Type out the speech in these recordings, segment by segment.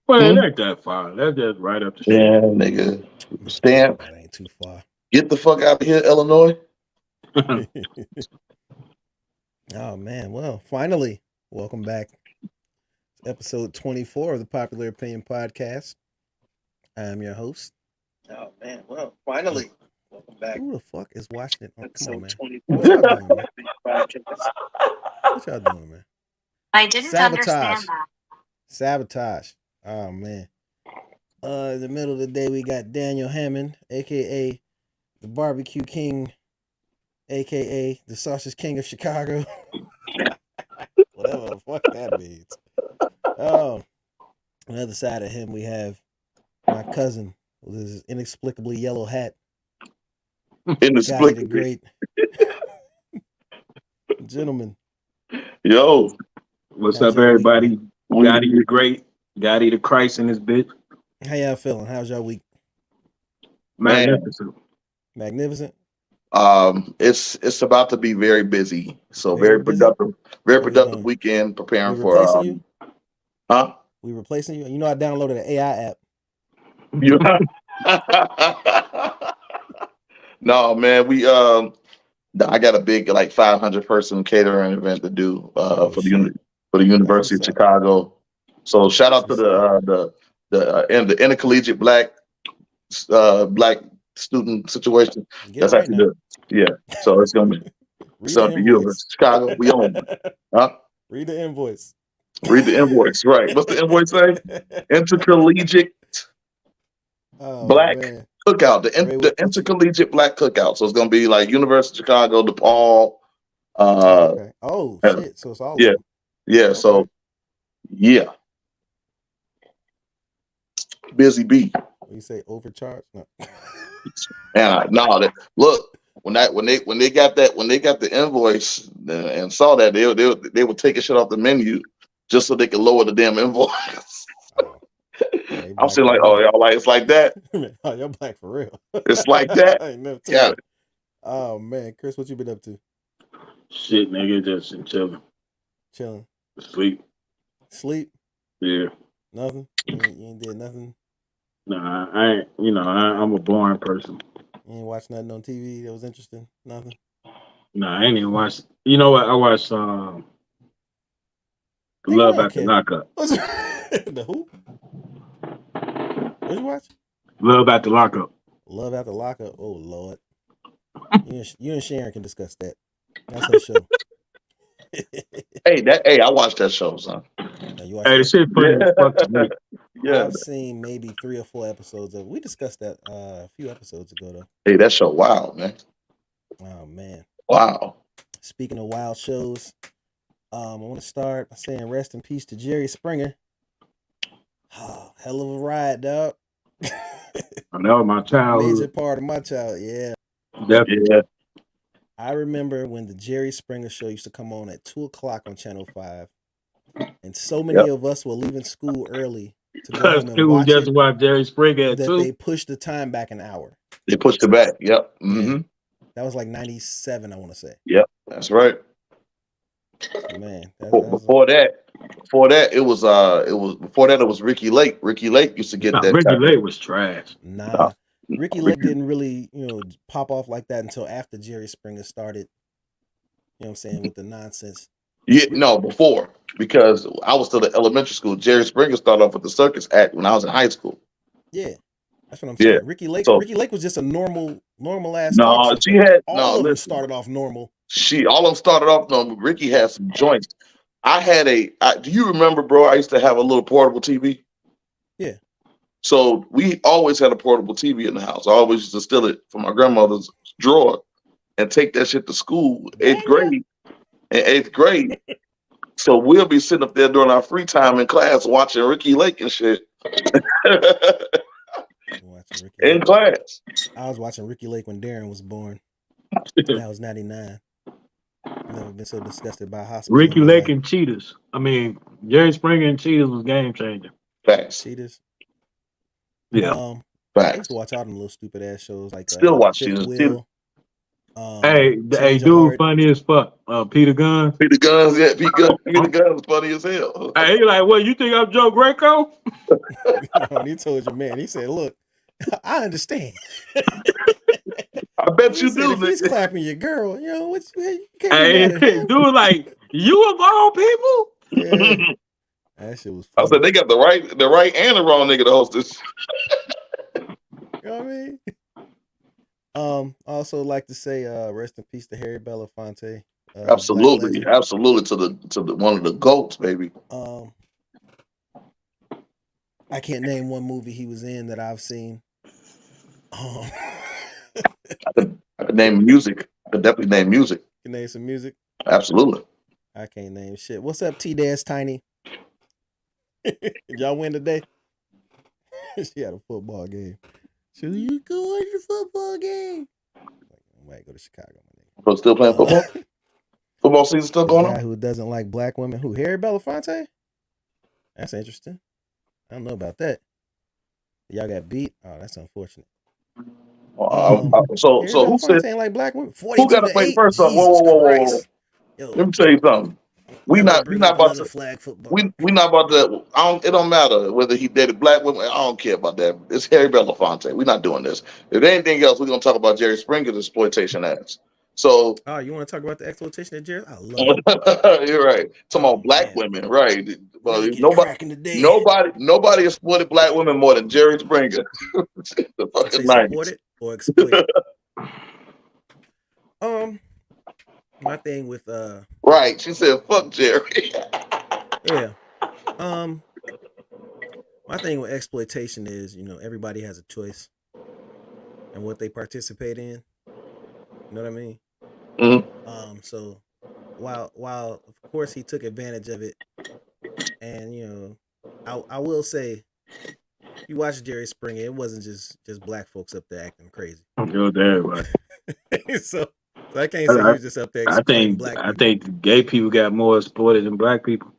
Well, it Hmm? ain't that far. That's just right up the street. Yeah, nigga. Man, Stamp. that ain't too far. Get the fuck out of here, Illinois. Oh man, well, finally, welcome back. Episode 24 of the Popular Opinion Podcast. I am your host. Oh man, well, Wait, finally, welcome back. who the fuck is watching it? Oh, come on, Episode man. What 24 y'all doing, man? podcast. What y'all doing, man? I didn't Sabotage. understand that. Sabotage. Oh man. In the middle of the day, we got Daniel Hammond, aka the Barbecue King, aka the Sausage King of Chicago. Whatever the fuck that means. Oh, on the other side of him, we have my cousin with his inexplicably yellow hat, Gotti the Inexplicably. Great. Gentlemen, Yo, What's how's up, y'all week, man? everybody? Gotti the Great. Gotti the Christ in this bitch. How y'all feeling? How's y'all week? man. Magnificent. Magnificent? It's about to be very busy. So Very very busy? productive. Very What we productive doing? weekend We preparing for replacing you? huh? We replacing you? You know I downloaded an AI app. You No, man, I got a big like 500 person catering event to do Oh shit. for the That's University what's of up. Chicago. So shout That's out to what's up. the intercollegiate black student situation. Get it That's right actually now. the yeah. So it's Read the up to you, invoice. Chicago. We own it. Huh? Read the invoice. Read the invoice. Right. What's the invoice say? Intercollegiate Oh black man. cookout. Ray, The what you intercollegiate black cookout. So it's gonna be like University of Chicago, DePaul. Oh, Uh, okay. Oh and- shit. So it's all of yeah, them. yeah. Okay. So yeah, busy bee. What you say overcharged? No. And no, look when they got the invoice and saw that they were taking shit off the menu just so they could lower the damn invoice. Oh, they I'm black still for like, oh real. y'all like it's like that. Oh, you're black for real. It's like that. I ain't never took Got it. it. Oh man, Chris, what you been up to? Shit, nigga, just chilling. Chilling. Sleep. Sleep? Yeah. Nothing? You ain't did nothing? Nah, I ain't, I'm a boring person. You ain't watched nothing on TV that was interesting? Nothing? Nah, I ain't even watched. You know what? I watched Nigga, we Love don't After care. Lockup. The who? What you watch? Love After Lockup. Love After Lockup. Oh Lord. You and Sharon can discuss that. That's her show. Hey, I watched that show, son. Now you watch Hey, the that? shit funny as fuck to me. Yeah. I've seen maybe 3 or 4 episodes of it. We discussed that a few episodes ago though. Hey, that show, wow, man. Oh man. Wow. Speaking of wild shows, I want to start by saying rest in peace to Jerry Springer. Oh, hell of a ride, dog. I know my Major childhood. part of my child, yeah. Definitely. Yeah. I remember when the Jerry Springer show used to come on at 2 o'clock on Channel 5, and so many Yep. of us were leaving school early to go Because home and people watch just it watch Jerry Springer that too. they pushed the time back an hour. They pushed it back. Yep. Yeah. Mm-hmm. That was like 97, I want to say. Yep. That's right. Man, that's Before that, it was Ricky Lake. Ricky Lake used to get Nah, that Ricky time. Lake was trash. Uh, nah. Ricky Lake Ricky, didn't really, pop off like that until after Jerry Springer started, you know what I'm saying, with the nonsense. yeah, no, before because I was still at elementary school. Jerry Springer started off with the circus act when I was in high school. Yeah. That's what I'm Yeah. saying. Ricky Lake So Ricky Lake was just a normal ass talk no, show, but all of them listen. started off normal. All of them started off. No, Ricky had some joints. Do you remember, bro? I used to have a little portable TV. Yeah. So we always had a portable TV in the house. I always used to steal it from my grandmother's drawer and take that shit to school, eighth Daniel. grade. In eighth grade. So we'll be sitting up there during our free time in class watching Ricky Lake and shit. Watching Ricky In Lake. class. I was watching Ricky Lake when Darren was born. That was 99. Never been so disgusted by a hospital in Ricky my Lake life. and Cheetahs. I mean, Jerry Springer and Cheetahs was game changer. Facts. Cheaters. Yeah. I used Facts. to watch all them little stupid ass shows like Still watch Fifth Cheetahs. Wheel. Hey, Change of dude, Heart. funny as fuck. Peter Gunn. Peter Guns, yeah, Peter Guns, funny as hell. Hey, he like, what? You think I'm Joe Greco? And he told your man, he said, "Look, I understand." I bet He you said, do, "If he's nigga. clapping your girl, you can't be Hey, mad at him." dude, like, you of all people? Yeah, that shit was I funny. said they got the right and the wrong nigga to host this. You know what I mean? Also like to say, rest in peace to Harry Belafonte, Black Absolutely, legend. absolutely to the one of the goats, baby. I can't name one movie he was in that I've seen. I could name music. I could definitely name music. Can name some music. Absolutely. I can't name shit. What's up, T-Dash Tiny? Did y'all win today? She had a football game. So you go watch the football game? I might go to Chicago, my nigga. But still playing football. Football season still The going guy on. who doesn't like black women. Who? Harry Belafonte? That's interesting. I don't know about that. Y'all got beat. Oh, that's unfortunate. So Harry who said Belafonte ain't like black women. who got to play 42-8. first off? Jesus Whoa. Christ. Yo, Let me tell you something. We never not bring up about another to. flag football. We not about to. It don't matter whether he dated black women. I don't care about that. It's Harry Belafonte. We're not doing this. If anything else, we're gonna talk about Jerry Springer's exploitation ass. So Oh, you want to talk about the exploitation of Jerry? I love it. you're right. Talking Oh about black man, women, right? Well, really get it cracking today. nobody exploited black women more than Jerry Springer. The fucking Say 90s. support it or exploit it. My thing with Right. She said, "Fuck Jerry." yeah. My thing with exploitation is, everybody has a choice and what they participate in. You know what I mean? Mhm. So while of course he took advantage of it, and I will say, you watch Jerry Springer, it wasn't just black folks up there acting crazy. Yo, there, right. so I can't say he was just up there exploiting black I people. think gay people got more exploited than black people.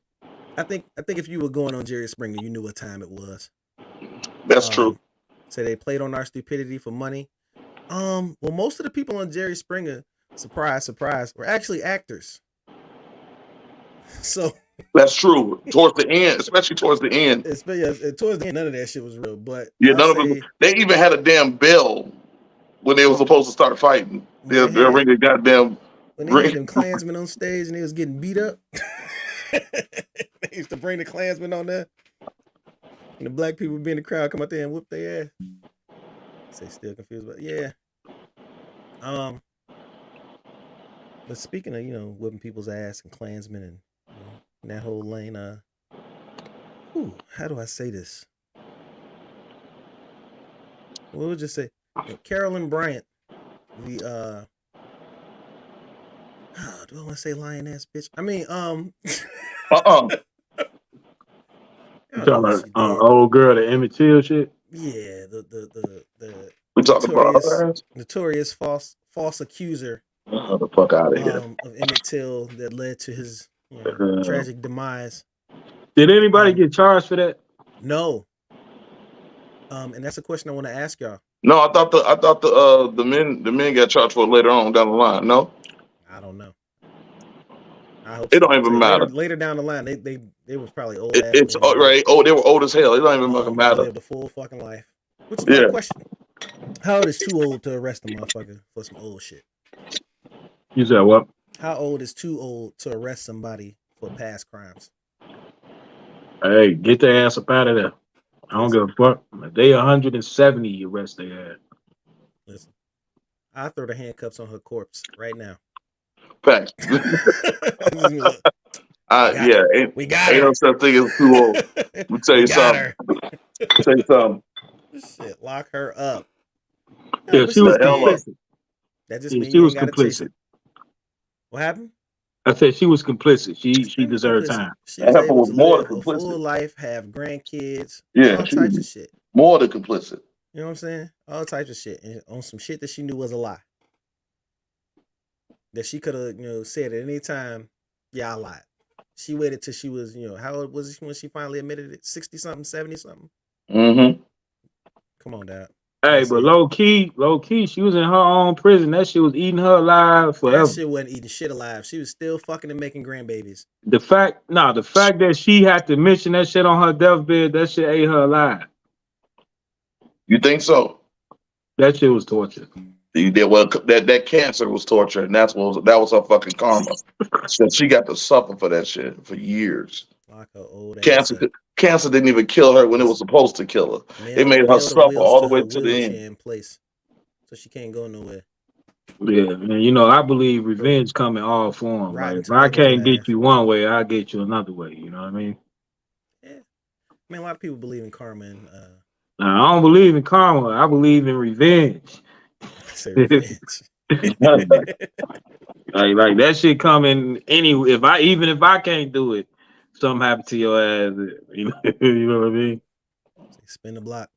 I think if you were going on Jerry Springer, you knew what time it was. That's true. So they played on our stupidity for money. Well, most of the people on Jerry Springer, surprise, were actually actors. So That's true. Towards the end, especially towards the end. towards the end, none of that shit was real. But Yeah, I'll none of them. say They even had a damn bell when they were supposed to start fighting. They'll ring a goddamn when they had ring. them Klansmen on stage and they was getting beat up, they used to bring the Klansmen on there, and the black people would be in the crowd, come out there and whoop their ass. Say still confused, but yeah. But speaking of whipping people's ass and Klansmen and that whole lane, how do I say this? We'll just say Carolyn Bryant, the do I want to say lioness bitch? I mean, You talking about old girl, the Emmett Till shit? Yeah, the We talking about her ass? notorious false accuser The fuck out of here. of Emmett Till that led to his tragic demise. Did anybody get charged for that? No. And that's a question I want to ask y'all. No, I thought the men got charged for it later on down the line. No, I don't know. I hope it so. don't even matter. Later down the line, they was probably old. It's right. Oh, they were old as hell. It don't even fucking matter. They lived a full fucking life. Which is my question. How old is too old to arrest a motherfucker for some old shit? You said what? How old is too old to arrest somebody for past crimes? Hey, get their ass up out of there. I don't give a fuck. They 170, you arrest their ass. Listen, I'll throw the handcuffs on her corpse right now. Fact. We got her. Ain't no such thing as too old. Let me tell you something. Tell you something. Shit, lock her up. Yeah, she was complicit. That just means she was complicit. What happened? I said she was complicit. She deserved time. She was able to live a full life, have grandkids, all types of shit. More than complicit. You know what I'm saying? All types of shit. And on some shit that she knew was a lie. That she could have, said at any time, yeah, I lied. She waited till she was, how old was she when she finally admitted it? 60-something, 70-something? Mm-hmm. Come on, Dad. Hey, but low key, she was in her own prison. That shit was eating her alive forever. That shit wasn't eating shit alive. She was still fucking and making grandbabies. The fact that she had to mention that shit on her deathbed, that shit ate her alive. You think so? That shit was torture. Well, that cancer was torture, and that was her fucking karma. So she got to suffer for that shit for years. Like her old Cancer didn't even kill her when it was supposed to kill her. It made her suffer all the way to the end. In place, so she can't go nowhere. Yeah, man. You know, I believe revenge come in all forms. Like, if I can't get you one way, I'll get you another way. You know what I mean? Yeah. I mean, a lot of people believe in karma and Now, I don't believe in karma. I believe in revenge. Revenge. like that shit coming if I can't do it, something happened to your ass. You know what I mean? Spin the block.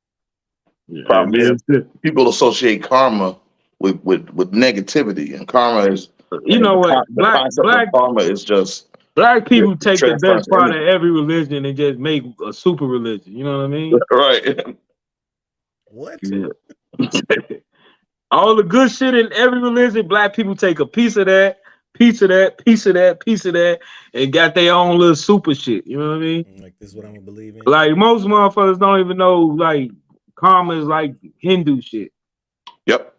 Yeah, problem is people associate karma with negativity, and karma is what black karma is just black people take the best part of every religion and just make a super religion. You know what I mean? Right. What? Yeah. All the good shit in every religion, black people take a piece of that, and got their own little super shit. You know what I mean? Like, this is what I'm gonna believe in. Like, most motherfuckers don't even know, like, karma is like Hindu shit. Yep.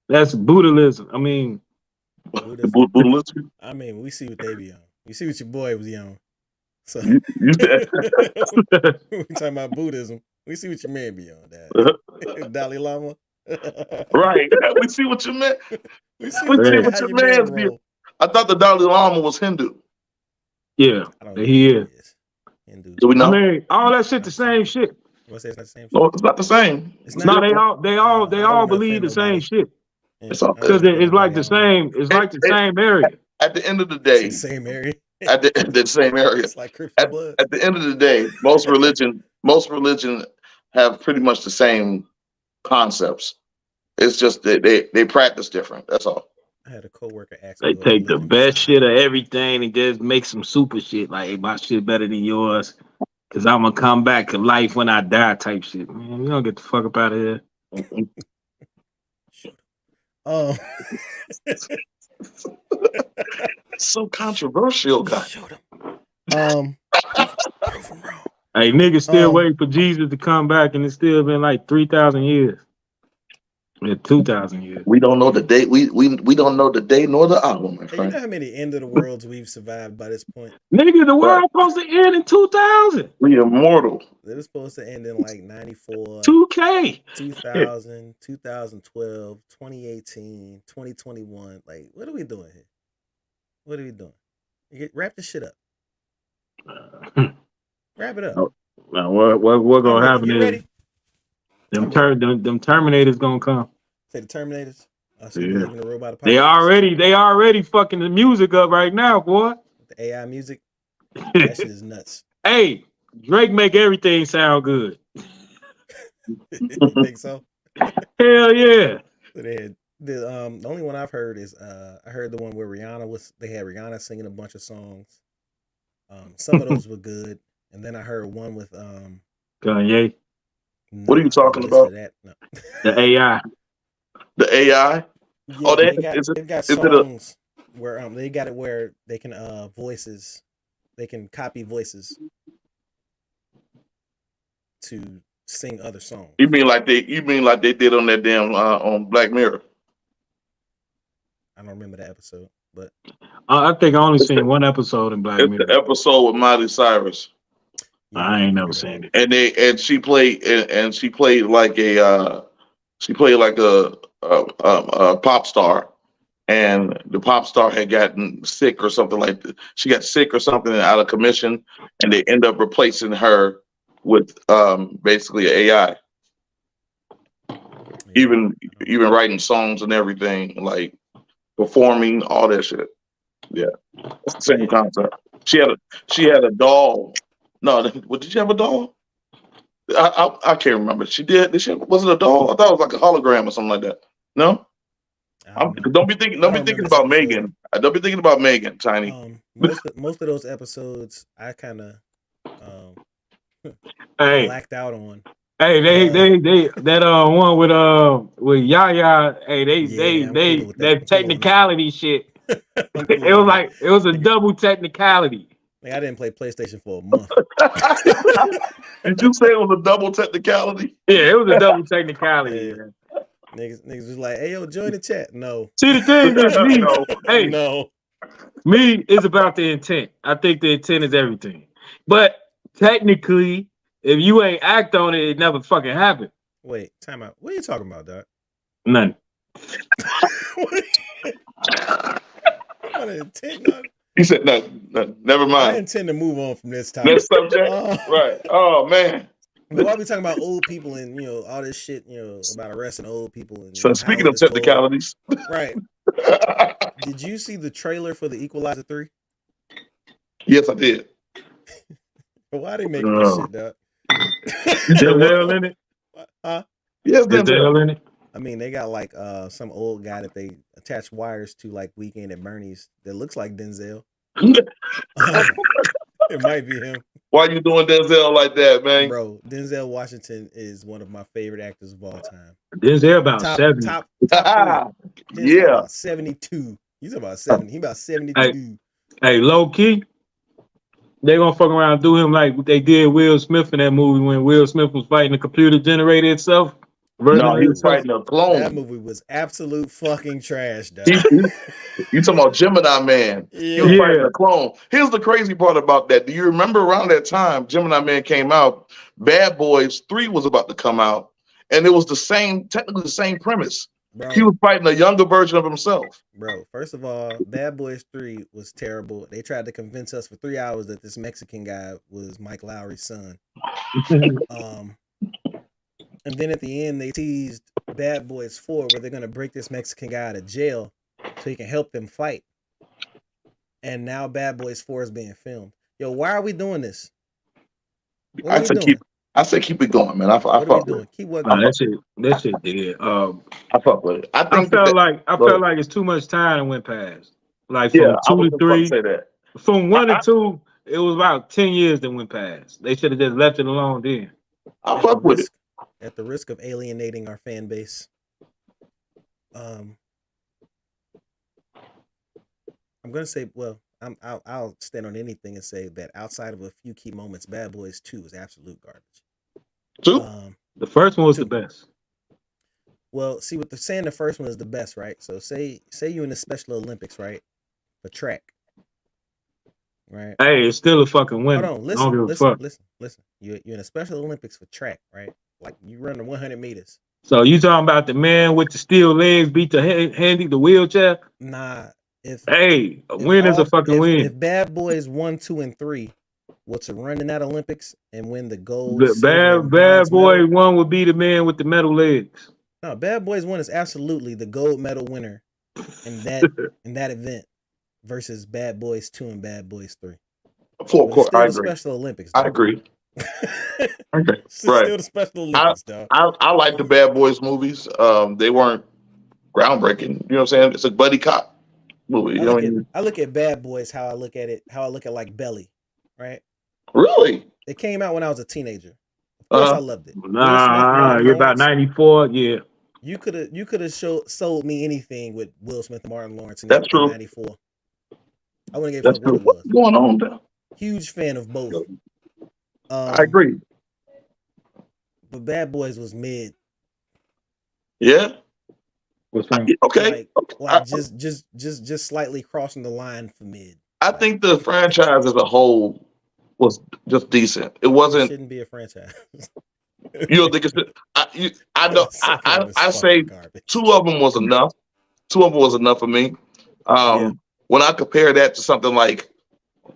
That's Buddhism. I mean, Buddhism. I mean, we see what they be on. You see what your boy was on. So you we talking about Buddhism. We see what your man be on, Dad. Dalai Lama. Right. We see what you meant. We see what your man's be. I thought the Dalai Lama was Hindu. Yeah, he is. Hindu. Do we know? I mean, all that shit the same shit. You say it's not the same shit? No, it's not the same. No, they all believe the same shit. Because it's like the same. It's like the same area. At the end of the day, same area. At the same area. It's like at the end of the day, most religion have pretty much the same concepts. It's just they practice different. That's all. I had a coworker ask me. They take the best shit of everything and just make some super shit. Like, hey, my shit better than yours, cause I'm gonna come back to life when I die. Type shit. Man, you don't get the fuck up out of here. So controversial, guy. Prove him wrong. Hey, niggas still waiting for Jesus to come back, and it's still been like 3,000 years. Yeah, 2,000 years. We don't know the date. We don't know the day nor the hour, my friend. You know how many end of the worlds we've survived by this point? Nigga, the world supposed to end in 2000. We immortal. It was supposed to end in like 94, 2K, 2000, 2012, 2018, 2021. Like, what are we doing here? What are we doing? Wrap this shit up. Wrap it up. Now, what gonna happen is ready? them Terminators gonna come. Say the Terminators. Yeah. The robot they already fucking the music up right now, boy. The AI music. That shit is nuts. Hey, Drake make everything sound good. You think so? Hell yeah. The only one I've heard is I heard the one where they had Rihanna singing a bunch of songs. Some of those were good, and then I heard one with Kanye. What are you talking about? No. The AI. The AI. Yeah, they've got songs where they got it where they can voices. They can copy voices to sing other songs. You mean like they did on that damn on Black Mirror? I don't remember the episode, but I think I only seen one episode in Black Mirror. The episode with Miley Cyrus. Yeah, I ain't never seen it. And she played like a pop star, and the pop star had gotten sick or something like that. She got sick or something and out of commission, and they end up replacing her with basically AI. Even writing songs and everything, like performing all that shit. Yeah, it's the same concept. She had a doll. No, did she have a doll? I can't remember. She did. Was it a doll? I thought it was like a hologram or something like that. No. Don't be thinking about Megan. Don't be thinking about Megan, Tiny. Most of those episodes, I kind of blacked out on. Hey, they that one with Yaya. Hey, Yeah, I'm cool with that. that technicality shit. I'm cool on that. It was a Nigga, double technicality. I didn't play PlayStation for a month. Did you say it was a double technicality? Yeah, it was a double technicality. Yeah. Man. Niggas was like, hey yo, join the chat. No. See, the thing is, me, No. hey, No. me is about the intent. I think the intent is everything. But technically, if you ain't act on it, it never fucking happened. Wait, time out. What are you talking about, Doc? None. What intent? He said, no, never I mind. intend to move on from this topic. Next subject? Right. Oh, man. But why we talking about old people and all this shit, about arresting old people and So speaking of technicalities. Right. Did you see the trailer for the Equalizer 3? Yes, I did. Why they making this shit, Doc? Denzel in it? Huh? Yes, Denzel in it? I mean, they got like some old guy that they attach wires to, like Weekend at Bernie's, that looks like Denzel. It might be him. Why you doing Denzel like that, man? Bro, Denzel Washington is one of my favorite actors of all time. Denzel about 70. Top 3. Yeah. About 72. He's about 70. He about 72. Hey, low key, they gonna fuck around and do him like they did Will Smith in that movie when Will Smith was fighting the computer generated itself. No, he was fighting a clone. That movie was absolute fucking trash, dog. You talking about Gemini Man? Yeah. He was fighting a clone. Here's the crazy part about that. Do you remember around that time Gemini Man came out? Bad Boys 3 was about to come out, and it was technically the same premise. Bro, he was fighting a younger version of himself. Bro, first of all, Bad Boys 3 was terrible. They tried to convince us for 3 hours that this Mexican guy was Mike Lowry's son. And then at the end, they teased Bad Boys 4, where they're going to break this Mexican guy out of jail so he can help them fight. And now Bad Boys 4 is being filmed. Yo, why are we doing this? I say keep it going, man. I fuck with it. Keep working. That shit did. I fuck with it. I felt like it's too much time that went past. Like from 2 to 3. Say that. From 1 to 2, it was about 10 years that went past. They should have just left it alone then. I fuck with it. At the risk of alienating our fan base, I'm gonna say, well, I'll stand on anything and say that outside of a few key moments, Bad Boys 2 is absolute garbage. 2? The first one was the best. Well, see, what they're saying, the first one is the best, right? So say you're in the Special Olympics, right, for track, right? Hey, it's still a fucking win. Hold on, listen. You're in the Special Olympics for track, right? Like you run the 100 meters. So you talking about the man with the steel legs beat the the wheelchair? Nah. A win is a fucking win. If Bad Boys 1, 2, and 3 were to run in that Olympics and win the gold, Bad Boy 1 would be the man with the metal legs. No, Bad Boys 1 is absolutely the gold medal winner in that event versus Bad Boys 2 and Bad Boys 3. Of course, I agree. Special Olympics. I agree. Okay, still the Special Olympics, dog. I like the Bad Boys movies. They weren't groundbreaking. You know what I'm saying? It's a buddy cop movie. I look at Bad Boys how I look at like Belly, right? Really? It came out when I was a teenager. Of course, I loved it. Nah, you're about 94. Yeah. You could have sold me anything with Will Smith and Martin Lawrence in That's true. 94. I wouldn't give a fuck what it was. What's going on there? Huge fan of both. I agree. But Bad Boys was mid. Yeah. Okay. Like just slightly crossing the line for mid. I think the franchise as a whole was just decent. It wasn't. It shouldn't be a franchise. You don't think it's? I know. I say garbage. 2 of them was enough. 2 of them was enough for me. When I compare that to something like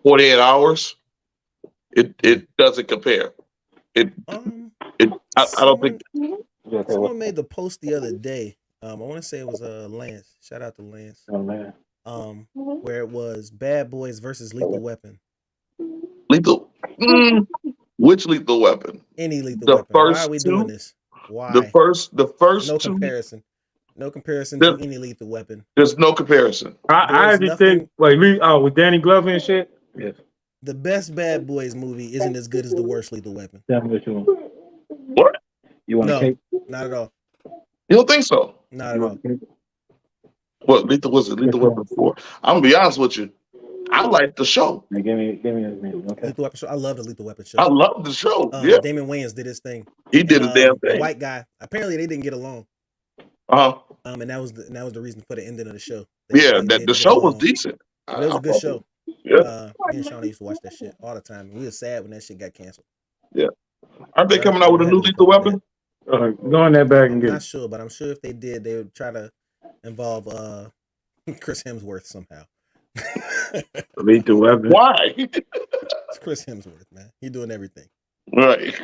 48 Hours, it doesn't compare. I don't think. Someone made the post the other day. I want to say it was Lance. Shout out to Lance. Oh man. Where it was Bad Boys versus Lethal Weapon. Lethal. Which Lethal Weapon? Any Lethal Weapon. Why are we doing this? Why? The first. No comparison. No comparison to any Lethal Weapon. There's no comparison. I actually think with Danny Glover and shit. Yes. The best Bad Boys movie isn't as good as the worst Lethal Weapon. What? You want No, cake? not at all. You don't think so? Not You at all. want cake? What Lethal was it? Lethal Weapon 4. I'm gonna be honest with you. I like the show. Hey, give me a minute, okay? Lethal Weapon show. I love the Lethal Weapon show. I love the show. Yeah, Damon Wayans did his thing. he did And, a damn the thing. white guy. Apparently, they didn't get along. Uh-huh. And that was the reason for the ending of the show. Yeah, They that the didn't show get was along. decent. But it was a good show. Yeah. Me and Shawnee used to watch that shit all the time. We were sad when that shit got canceled. Aren't they coming out with a new Lethal Weapon? Go in that bag and I'm get not it. sure, but I'm sure if they did, they would try to involve Chris Hemsworth somehow. Lethal Weapon. Why? It's Chris Hemsworth, man. He doing everything. Right.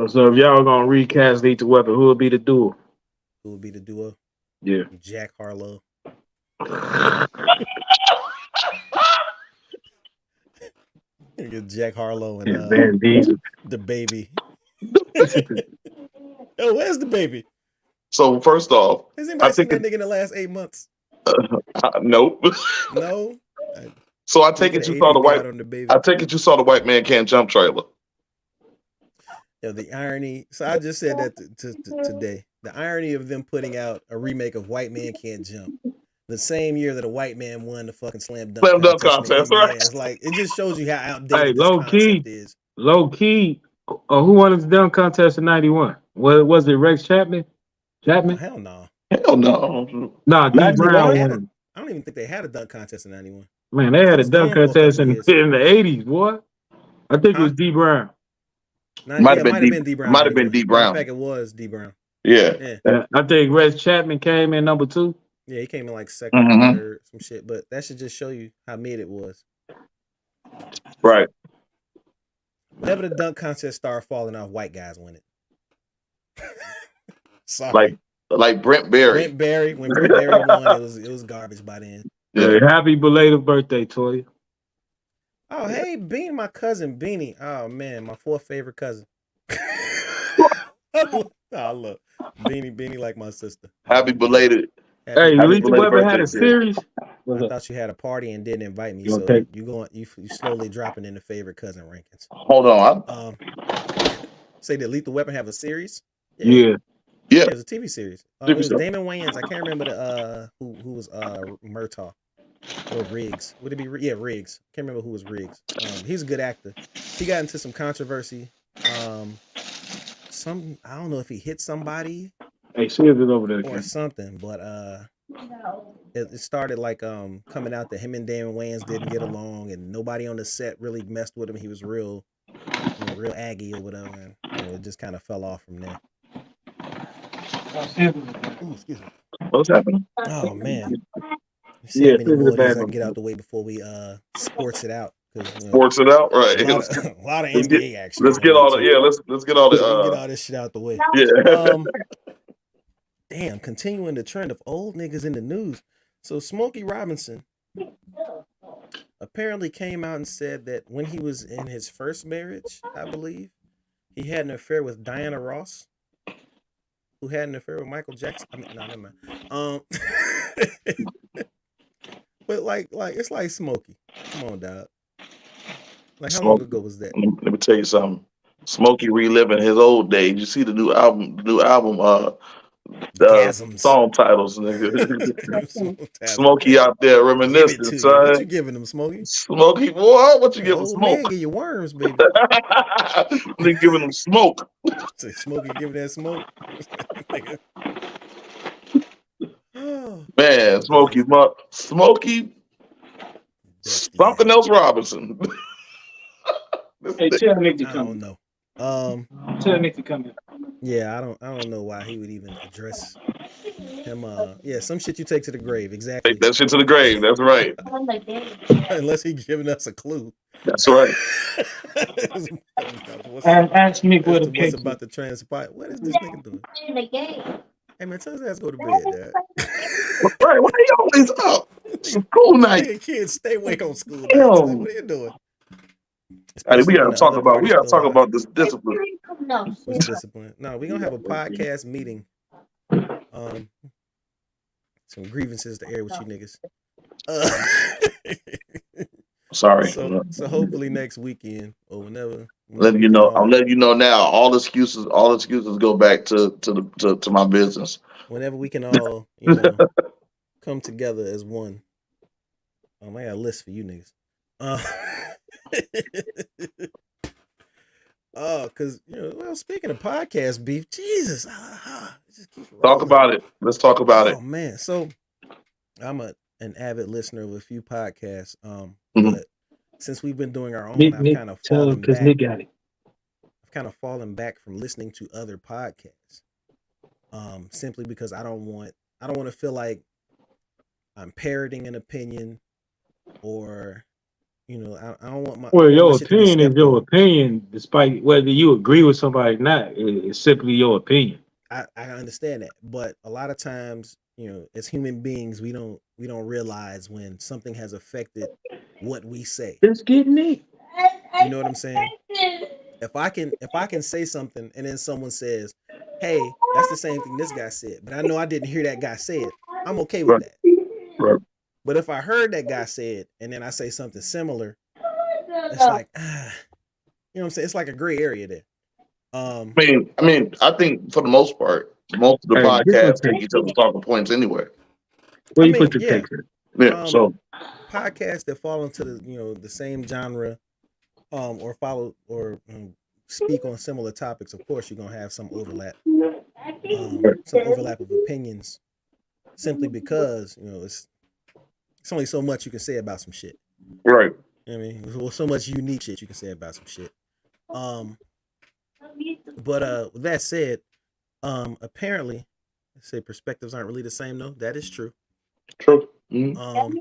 So if y'all gonna recast Lethal Weapon, who would be the duo? Who would be the duo? Yeah. Jack Harlow. Get Jack Harlow and Van Diesel. the baby. Oh, where's the baby? So first off, Has anybody I seen think that nigga in the last 8 months? nope. No. So I take it you saw the white. on the baby. I take it you saw the White Man Can't Jump trailer. Yo, the irony. So I just said that today. The irony of them putting out a remake of White Man Can't Jump the same year that a white man won the fucking slam dunk Contest, in the right? NBA. It's like it just shows you how outdated Hey, this concept is. Low key. Who won the dunk contest in '91? Was it Rex Chapman? Oh, hell no. Hell no. Nah, D 91? Brown won. I don't even think they had a dunk contest in '91. Man, they had a dunk contest in the '80s, boy. I think it was D Brown. Might have been D Brown. Might have been D Brown. In fact, it was D Brown. Yeah. I think Rex Chapman came in number 2. Yeah, he came in like second or third, some shit. But that should just show you how mid it was. Right. Whenever the dunk contest started falling off, white guys win it. Sorry. Like Brent Berry. When Brent Berry won, it was garbage by then. Yeah. Happy belated birthday, Toya. Oh, hey, Beanie, my cousin Beanie. Oh man, my 4th favorite cousin. Oh, look, Beanie like my sister. Happy belated. Hey, Lethal Weapon had a series. I thought you had a party and didn't invite me, so you slowly dropping in the favorite cousin rankings. Hold on. Say did Lethal Weapon have a series? Yeah. It was a TV series. It was Damon Wayans. I can't remember who was Murtaugh or Riggs. Would it be Riggs? Can't remember who was Riggs. He's a good actor. He got into some controversy. I don't know if he hit somebody. Hey, see it over there or something, but it started like coming out that him and Damon Wayans didn't get along, and nobody on the set really messed with him. He was real aggy or whatever, and it just kind of fell off from there. Ooh, excuse me. What's happening? Oh man. Yeah, I can get out the way before we sports it out. Sports it out, right? A lot of NBA action. Let's get all the let's get all the get all this shit out the way. Yeah. Damn, continuing the trend of old niggas in the news. So Smokey Robinson apparently came out and said that when he was in his first marriage, I believe, he had an affair with Diana Ross, who had an affair with Michael Jackson. I mean, no, never mind. But like it's like Smokey. Come on, dog. Like how long ago was that? Let me tell you something. Smokey reliving his old days. You see the new album, song titles, nigga. Smokey out there reminiscing, son. What you giving him, Smokey? Smokey, boy, what you giving Smoke? Man, give you worms, baby. They giving him smoke. Smokey giving that smoke. Man, Smokey, something else Robinson. Hey, tell Nick to come. I don't know. Tell Nick to come in. Yeah, I don't know why he would even address him. Some shit you take to the grave. Exactly. Take that shit to the grave. That's right. Unless he's giving us a clue. That's right. Ask me what what's about to transpire. What is this nigga doing? Hey man, tell his ass go to bed, Dad. Right? Why are you always up? School night. Hey, kids, stay awake on school night. What are you doing? Hey, we gotta talk about this discipline. What's discipline? No, we're gonna have a podcast meeting. Some grievances to air with you niggas. Sorry. So hopefully next weekend or whenever Whenever we can I'm all, letting you know now. All excuses go back to my business. whenever we can all, come together as one. I got a list for you niggas. Uh, cause well, speaking of podcast beef, Jesus, it just keeps Talk rolling. about it. Let's talk about Oh it. man, so I'm an avid listener of a few podcasts. Mhm. But since we've been doing our own, Nick, I've Nick, kind of tell him fallen because back. Nick got it. I've kind of fallen back from listening to other podcasts. Simply because I don't want to feel like I'm parroting an opinion, or I don't want Well, my your shit to be opinion is stepped your on. opinion, despite whether you agree with somebody or not. It's simply your opinion. I understand that, but a lot of times, as human beings, we don't realize when something has affected what we say. Just get Nick. You know what I'm saying? If I can say something and then someone says, "Hey, that's the same thing this guy said," but I know I didn't hear that guy say it, I'm okay with Right. that. Right. But if I heard that guy say it and then I say something similar, it's like, what I'm saying? It's like a gray area there. Um, I think for the most part, most of the Hey, this one podcasts take takes. each other's talking points anyway. Where I you put mean, the yeah, text at? Yeah. um, So podcasts that fall into the same genre, or follow or speak on similar topics. Of course, you're gonna have some overlap of opinions, simply because it's only so much you can say about some shit. right. You know what I mean, well, so much unique shit you can say about some shit. Um, but with that said, apparently, say perspectives aren't really the same. No, that is true. True. Mhm. Um,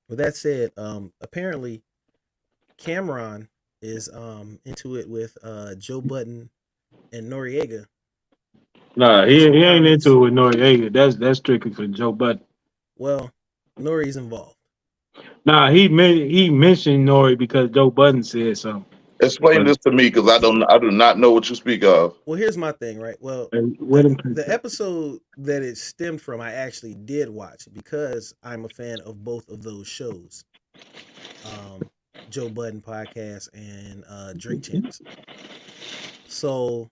with that said, apparently Cameron is into it with Joe Budden and Noriega Nah, for some he ain't comments. into it with Noriega. That's strictly for Joe Budden. Well, Nori's involved. Nah, he mentioned Nori because Joe Budden said something. Explain But this to me because I do not know what you speak of. Well, here's my thing, right? Well, where the them text the at? episode that it stemmed from, I actually did watch because I'm a fan of both of those shows, um, Joe Budden podcast and Drink Champs. So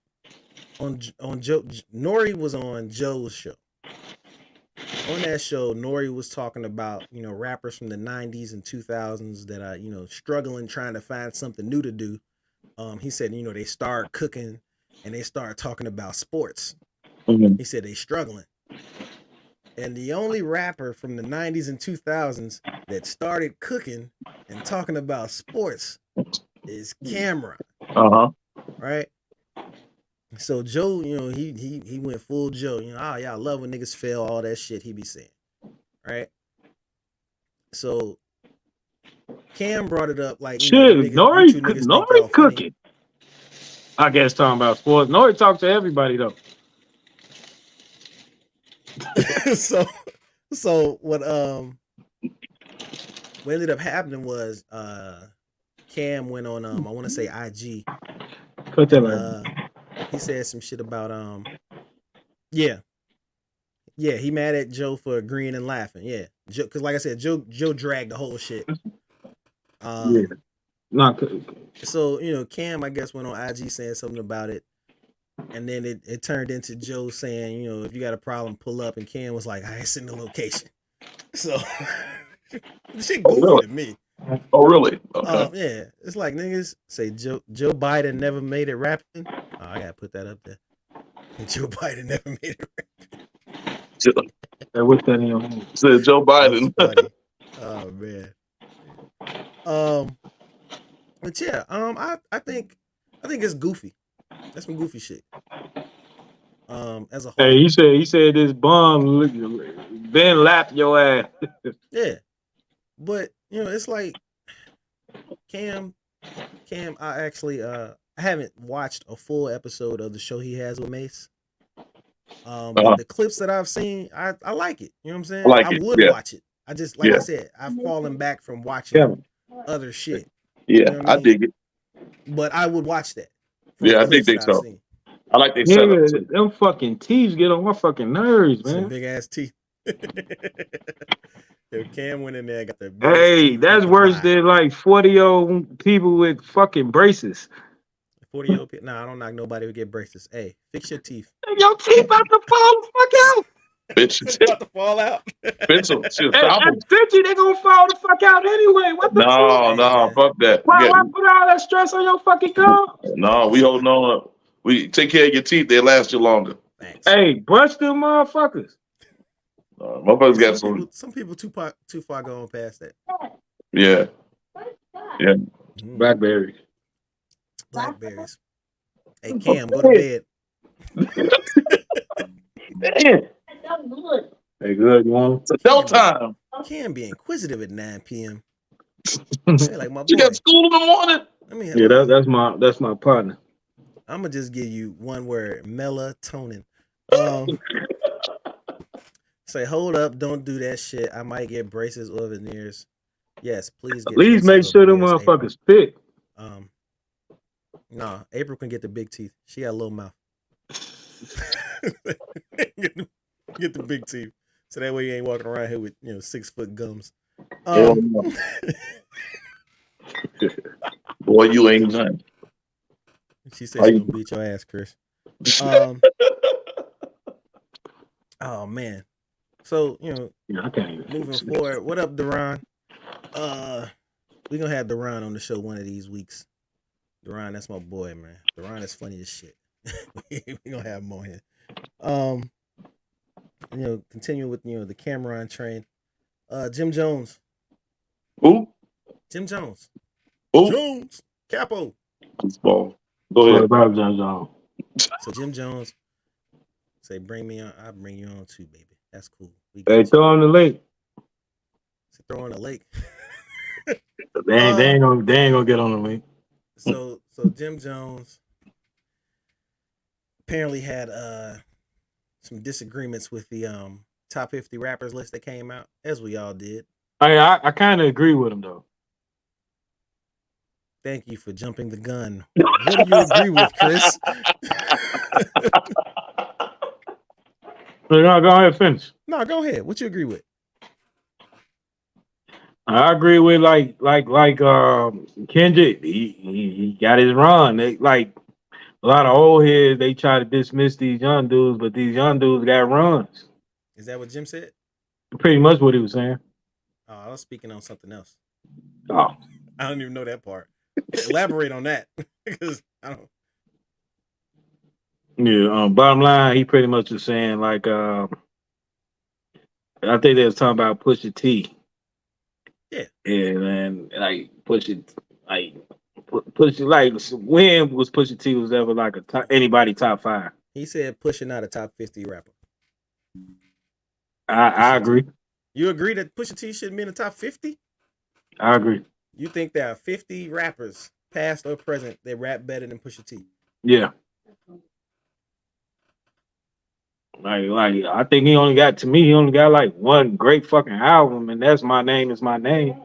on Joe, Nori was on Joe's show. On that show, Nori was talking about rappers from the '90s and 2000s that are struggling trying to find something new to do. He said they start cooking and they start talking about sports. Mhm. He said they struggling. And the only rapper from the '90s and 2000s that started cooking and talking about sports is Cameron, Uh-huh. right? So Joe, he went full Joe. Yeah, I love when niggas fail, all that shit he be saying, right? So Cam brought it up like, Shit, you two niggas think y'all Nori funny. cooking. I guess talking about sports. Nori talk to everybody though. so so what ended up happening was Cam went on I want to say IG, Put that and like. he said some shit about yeah, he mad at Joe for agreeing and laughing. Yeah, Joe, because like I said, Joe dragged the whole shit. Yeah, not. So Cam, I guess, went on IG saying something about it, and then it turned into Joe saying, if you got a problem, pull up, and Cam was like, I send the location. So shit Oh goofy really? to me. Oh really? Okay. Yeah, it's like niggas say Joe Biden never made it rapping. Oh, I gotta put that up there. Joe Biden never made it rapping. Hey, what's that in your hand? Said Joe That was Biden. funny. Oh man. But yeah, I think it's goofy. That's some goofy shit. As a Hey, whole. he said this bum Ben lapped your ass. Yeah. But it's like Cam, I actually I haven't watched a full episode of the show he has with Mace. But Uh-huh. the clips that I've seen, I like it. You know what I'm I saying? like I it. would Yeah. watch it. I just, like I Yeah. said, I've fallen back from watching Kevin. other shit. Yeah. You know what I I mean? dig it. But I would watch that from the Yeah, I dig clips that think I've so. seen. I like their setup Nigga, too. them fucking teeth get on my fucking nerves, Some man. big ass teeth. If Cam went in there, got the biggest Hey, teeth you that's can worse buy. than like 40-year-old people with fucking braces. 40-year-old people. Nah, I don't knock nobody who get braces. Hey, fix your teeth. Your teeth about to fall the fuck out. Bitch, It's about to fall out. pencil, shit, At stop them. 50, they gonna fall the fuck out anyway. What the fuck? No, Hey, no, man. fuck that. Why put all that stress on your fucking gums? No, we holding on. We take care of your teeth; they last you longer. Thanks. Hey, brush them motherfuckers. Motherfuckers got some. Some people too far going past that. Yeah, yeah. Blackberry. Blackberries. Hey, Cam, go to bed. Damn. Hey, good. You want? It's adult time. Cam be inquisitive at 9 p.m. Hey, like my You got boy. school in the morning. I mean, Yeah, that's my partner. I'm gonna just give you one word: melatonin. Say, hold up, don't do that shit. I might get braces or veneers. Yes, please get. Please make braces or sure them veneers, April. motherfuckers fit. No, April can get the big teeth. She got a little mouth. get the big teeth, so that way you ain't walking around here with 6-foot gums. Boy, you ain't nothing. She said she's gonna beat your ass, Chris. Oh man. So I can't even moving forward. What up, Duran? We gonna have Duran on the show one of these weeks. Duran, that's my boy, man. Duran is funny as shit. We gonna have him on here. Continue with the Cameron train. Jim Jones. Who? Jim Jones. Who? Jones. Capo. Ball. Go ahead. So Jim Jones say, "Bring me on. I'll bring you on too, baby. That's cool. Hey, throw on the lake. So throw on the lake. They ain't gonna get on the lake. So Jim Jones apparently had some disagreements with the top 50 rappers list that came out, as we all did. I kind of agree with him though. Thank you for jumping the gun. What do you agree with, Chris? No, go ahead, finish. No, go ahead. What you agree with? I agree with like Kendrick. He got his run. They like a lot of old heads. They try to dismiss these young dudes, but these young dudes got runs. Is that what Jim said? Pretty much what he was saying. Oh, I was speaking on something else. Oh, I don't even know that part. Elaborate on that, because I don't. Yeah. Bottom line, he pretty much was saying like I think they was talking about Pusha T. Yeah. And like Pusha, like Pusha, like when was Pusha T was ever like anybody top 5? He said Pusha not a top 50 rapper. I agree. You agree that Pusha T shouldn't be in the top 50? I agree. You think there are 50 rappers, past or present, that rap better than Pusha T? Yeah. Like I think he only got like one great fucking album, and that's My Name Is My Name.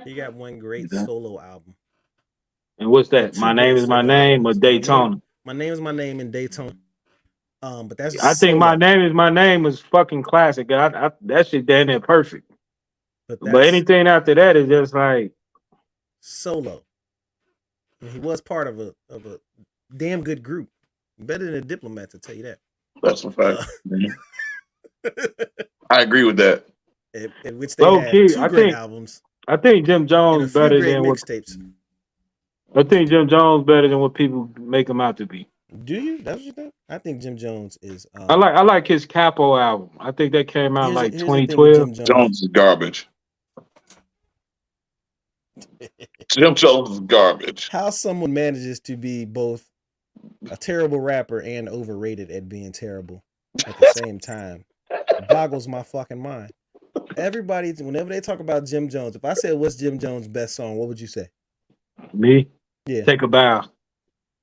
He got one great solo album. And what's that? My Name Is My Name or Daytona? My Name Is My Name in Daytona. But that's I think My Name Is My Name is fucking classic. That shit damn near perfect. But anything after that is just like solo. And he was part of a damn good group. Better than the Diplomats, to tell you that. That's a fact. I agree with that. In which they had two great albums. I think Jim Jones better than mixtapes. I think Jim Jones better than what people make him out to be. Do you? That's what you think? I think Jim Jones is. I like his Capo album. I think that came out like 2012. Jones is garbage. Jim Jones is garbage. How someone manages to be both a terrible rapper and overrated at being terrible at the same time boggles my fucking mind. Everybody, whenever they talk about Jim Jones, if I said what's Jim Jones' best song, what would you say? Me? Yeah. Take a Bow.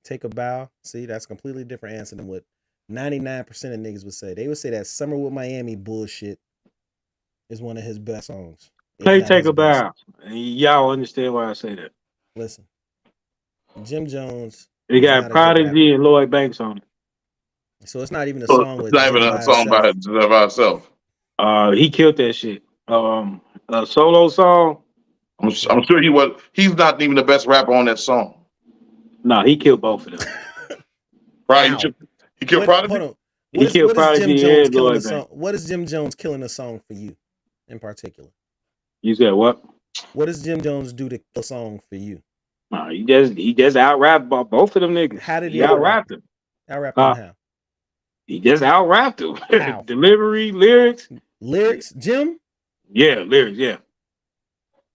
Take a Bow. See, that's a completely different answer than what 99% of niggas would say. They would say that Summer with Miami bullshit is one of his best songs. Play Take a Bow. Y'all understand why I say that. Listen, Jim Jones. He got Prodigy and Lloyd Banks on it. So it's not even a song with not even a song by itself. He killed that shit. A solo song. I'm sure he was. He's not even the best rapper on that song. No, he killed both of them. Right? How? He killed Hold Prodigy. on. He killed What is Jim Prodigy Jones and killing a Lloyd Banks. song? What is Jim Jones killing a song for you in particular? You said what? What does Jim Jones do to kill a song for you? He just out rapped both of them niggas. How did He he out out-rap rapped them? them. Out-rap them how? He just out rapped them. How? Delivery, lyrics. Lyrics, Jim? Yeah, lyrics. Yeah,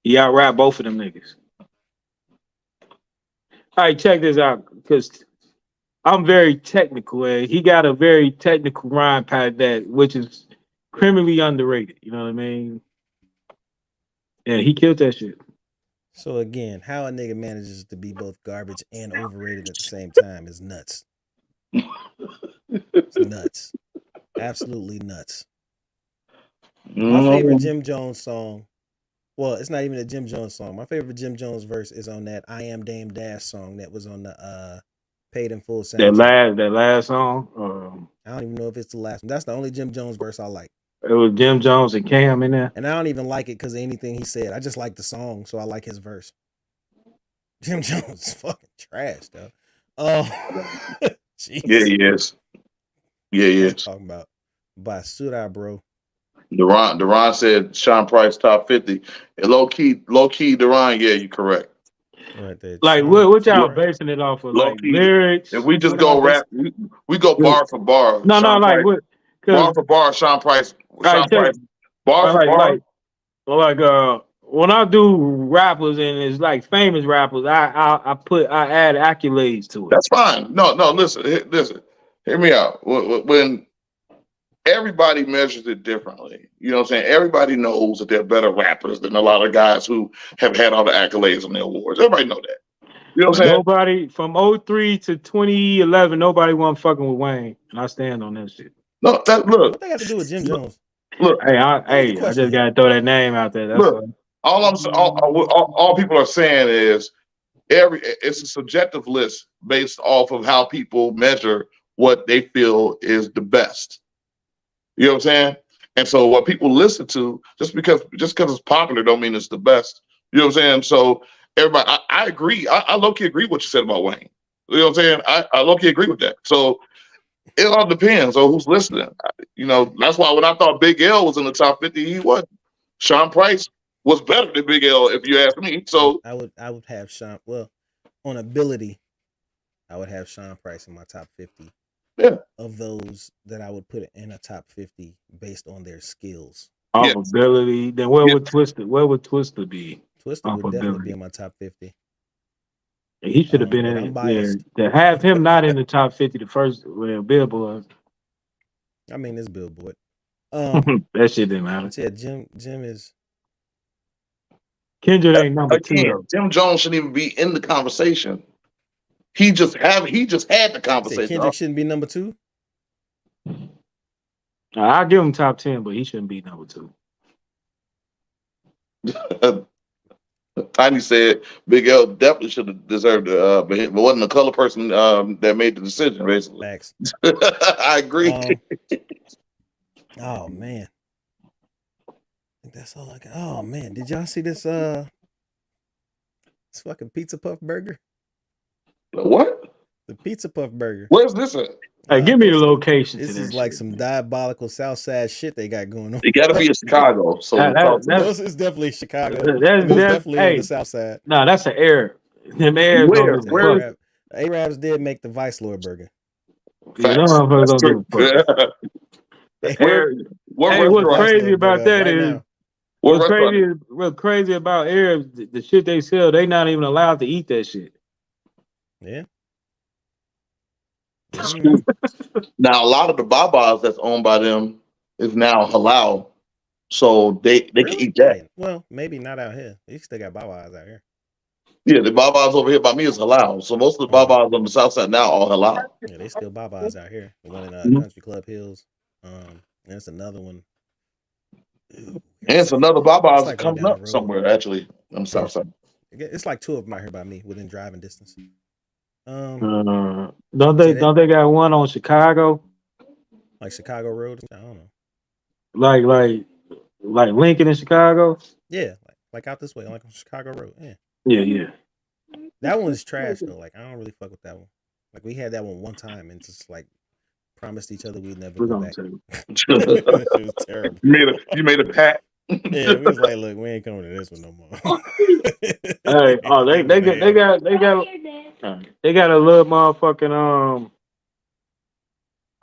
he out rapped both of them niggas. All right, check this out, because I'm very technical, and he got a very technical rhyme pattern that, which is criminally underrated. You know what I mean? Yeah, he killed that shit. So again, how a nigga manages to be both garbage and overrated at the same time is nuts. It's nuts. Absolutely nuts. My favorite Jim Jones song. Well, it's not even a Jim Jones song. My favorite Jim Jones verse is on that I Am Dame Dash song that was on the Paid in Full soundtrack. That last song. I don't even know if it's the last one. That's the only Jim Jones verse I like. It was Jim Jones and Cam in there. And I don't even like it because of anything he said. I just like the song, so I like his verse. Jim Jones is fucking trash, though. Oh, Yeah, he is. Yeah, he I'm is. talking about Basura, bro. Deron said Sean Price top 50. And low key, Deron, yeah, you're correct. Right there. Like what y'all basing it off of? Low Like key. lyrics? If we just What am go I rap, we go bar for bar. No, Sean like Price, what? bar for bar, Sean Price, Like, bar for bar. When I do rappers and it's like famous rappers, I add accolades to it. That's fine. No, listen. Hear me out. When everybody measures it differently, you know what I'm saying? Everybody knows that they're better rappers than a lot of guys who have had all the accolades on their awards. Everybody know that. You know what I'm saying? Nobody from 03 to 2011, nobody wasn't fucking with Wayne, and I stand on that shit. No, look. What they got to do with Jim Jones? Look, I just gotta throw that name out there. That's look. All people are saying is it's a subjective list based off of how people measure what they feel is the best. You know what I'm saying? And so what people listen to, just because it's popular, don't mean it's the best. You know what I'm saying? So everybody, I agree. I low-key agree with what you said about Wayne. You know what I'm saying? I low-key agree with that. So it all depends on who's listening. You know, that's why when I thought Big L was in the top 50, he wasn't. Sean Price was better than Big L, if you ask me. So I would have Sean. Well, on ability, I would have Sean Price in my top 50. Yeah. Of those that I would put in a top 50 based on their skills. Ability. Then where would Twister be? Twister would definitely be in my top 50. He should have been in I'm biased. To have him not in the top 50, the first Billboard. I mean, it's Billboard. That shit didn't matter. Yeah, Jim is. Kendrick ain't number 2 though. Jim Jones shouldn't even be in the conversation. He just had the conversation. Kendrick shouldn't be number 2. I'll give him top 10, but he shouldn't be number 2. Tiny said Big L definitely should have deserved it, but wasn't the color person that made the decision, basically. Facts. I agree. Oh man, I think that's all I got. Oh man, did y'all see this fucking Pizza Puff Burger? What? The Pizza Puff Burger. Where's this at? Hey, give me the location. This is like some diabolical South Side shit they got going on. It got to be in Chicago. So it's definitely Chicago. That's definitely on the South Side. No, that's an Arab. Them Arabs. Where? Arabs did make the Vice Lord Burger. What's crazy about that is what's crazy about Arabs, the shit they sell, they not even allowed to eat that shit. Yeah. Now a lot of the babas that's owned by them is now halal, so they can eat that. Well, maybe not out here. They still got babas out here. Yeah, the babas over here by me is halal. So most of the babas on the south side now are halal. Yeah, they still babas out here. The one in Country Club Hills. There's another one. And it's another babas like coming up somewhere actually on the south side. It's like 2 of them out here by me within driving distance. Don't they got one on Chicago? Like Chicago Road? I don't know. like Lincoln in Chicago. Yeah, like out this way, like on Chicago Road. Yeah, Yeah, yeah. that one's trash though. Like I don't really fuck with that one. Like we had that one time and just like promised each other we'd never We're go gonna back. take. That shit was terrible. You made a pact. Yeah, we was like, look, we ain't coming to this one no more. Hey, oh, they got a little motherfucking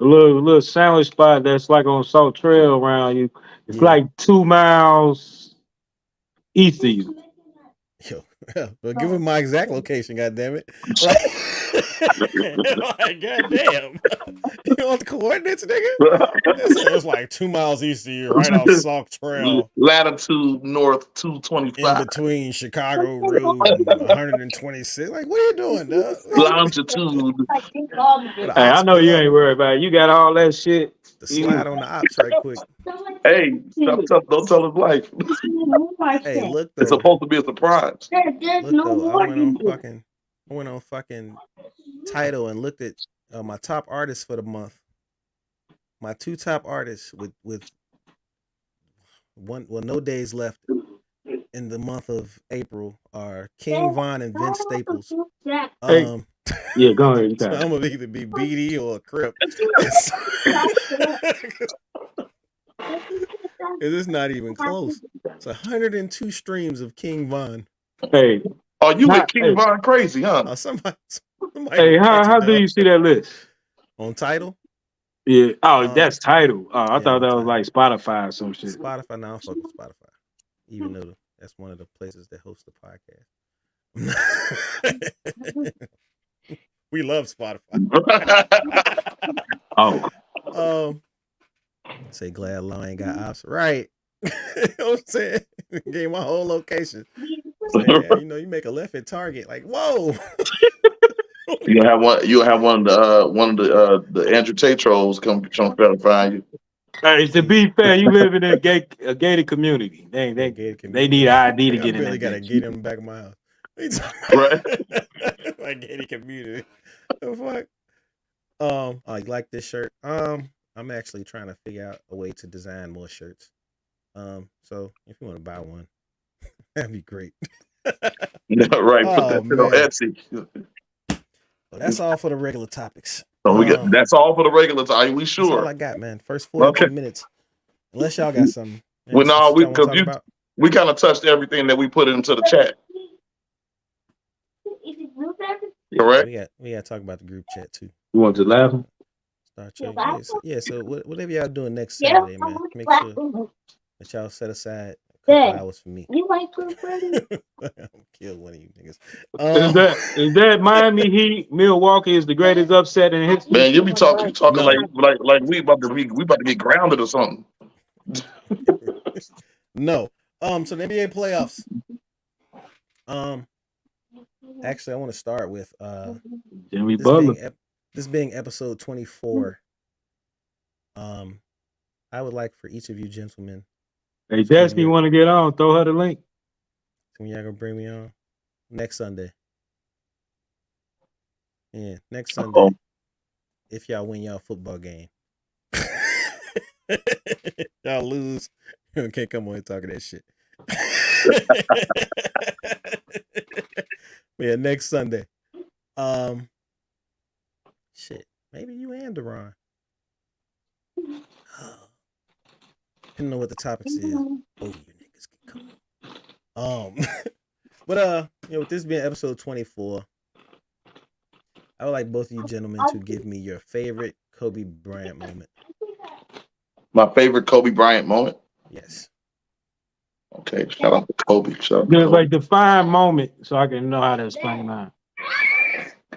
a little sandwich spot that's like on Salt Trail around you. It's Yeah. like 2 miles east of you. Yo, but give him my exact location, goddammit. Like goddamn. You want the coordinates, nigga? It's like 2 miles east of you, right off Salt Trail. Latitude north In 225. between Chicago Road and 126. Like, what are you doing, dog? Longitude. The Hey, I ops know pull you up, ain't worried about it. You got all that shit. the slide on the ops right quick. Hey, don't tell his life. Hey, look It's though. supposed to be a surprise. Look though. I went on fucking Tidal and looked at my top artists for the month. My 2 top artists with no days left in the month of April are King Von and Vince Staples. Yeah, go ahead. So I'm gonna either be BD or a Crip. It's not even close. It's 102 streams of King Von. Hey, Oh, you with King hey, Von crazy, huh? Somebody hey, catch how it, do you see that list? on Tidal? Yeah. Oh, that's title. Oh, I Yeah, thought on that was Tidal. like Spotify or some shit. Spotify now. Fuck with Spotify, even though that's one of the places that host the podcast. We love Spotify. Oh, Say glad Law ain't got ops. Right. You know what I'm saying? Gave my whole location. Say, yeah, you make a left at Target. Like, whoa. You'll have one of the Andrew Tate trolls come verify you. hey, to be fair, you live in a gated community. They Gated community. need an ID to I get in barely that got a bitch. gate in the back of my house. Right. Like gated community. The fuck? I like this shirt. I'm actually trying to figure out a way to design more shirts. So if you want to buy one, that'd be great. Right. Put that shit on man. Etsy. Well, that's all for the regular topics. So that's all for the regular time. We That's all sure. I got, man. First 42 minutes. Unless y'all got something. Well, no, Y'all wanna talk about? we kind of touched everything that we put into the chat. Correct. We got to talk about the group chat too. You want to laugh? Start your yeah. So whatever y'all doing next Saturday, man, make sure that y'all set aside a couple hours for me. You like Blue Friday? I'll kill one of you niggas. Is that Miami Heat? Milwaukee is the greatest upset in history. Man, you talking No. like we about to get grounded or something. No. So the NBA playoffs. Actually, I want to start with Jimmy Butler. this being episode 24. I would like for each of you gentlemen. Hey, Destiny want to get on? Throw her the link. When y'all gonna bring me on next Sunday? Yeah, next Sunday. Uh-oh. If y'all win y'all football game, y'all lose. You can't come on and talk that shit. Yeah, next Sunday. Shit. Maybe you and Deron. Depending on what the topics is, both of you niggas can come. But with this being episode 24, I would like both of you gentlemen to give me your favorite Kobe Bryant moment. My favorite Kobe Bryant moment. Yes. Okay, shout out to Kobe. Like define moment so I can know how to explain mine.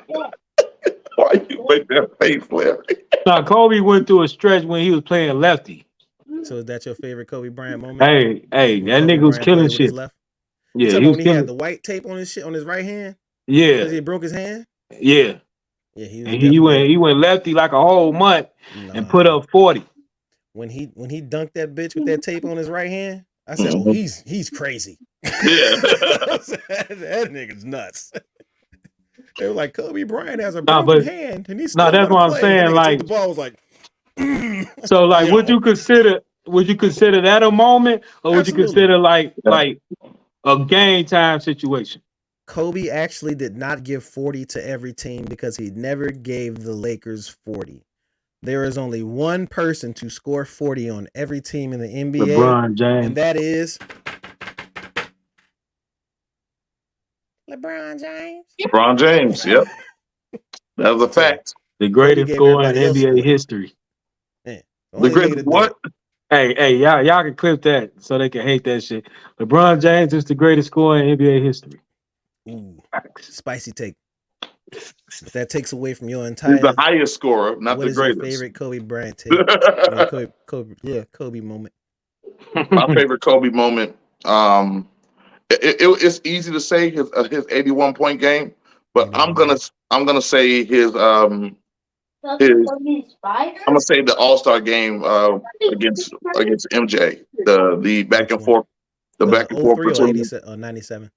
Why you make that face, Larry? Now Kobe went through a stretch when he was playing lefty. So is that your favorite Kobe Bryant moment? Hey, When that Kobe nigga was Bryant killing played with his shit. left? Yeah, You he was when he had killing. the white tape on his shit on his right hand? Yeah, Because he broke his hand? yeah. Yeah, he was And definitely... he went lefty like a whole month and put up 40. When he dunked that bitch with that tape on his right hand, I said, "Oh, he's crazy." Yeah. That nigga's nuts. They were like, Kobe Bryant has a broken hand, and he's still that's gonna what I'm play. saying. That nigga Like took the ball was like, so, like, yo. would you consider would you consider that a moment, or would you Absolutely. consider like a game time situation? Kobe actually did not give 40 to every team because he never gave the Lakers 40. There is only one person to score 40 on every team in the NBA, LeBron James. and that is LeBron James. LeBron James. Yep, that's a fact. The Kobe greatest gave scorer in everybody else NBA 40. history. Man, the The only nigga great to do what? it. Hey, y'all can clip that so they can hate that shit. LeBron James is the greatest scorer in NBA history. Ooh, spicy take. But that takes away from your He's the entire. highest scorer, not What the is your greatest. favorite Kobe Bryant take? I mean, Kobe moment. My favorite Kobe moment. It's easy to say his 81 point game, but 81. I'm gonna say I'm gonna say the All Star game against MJ. The back Which and one? forth, the back and forth 03 or between 87 or 97?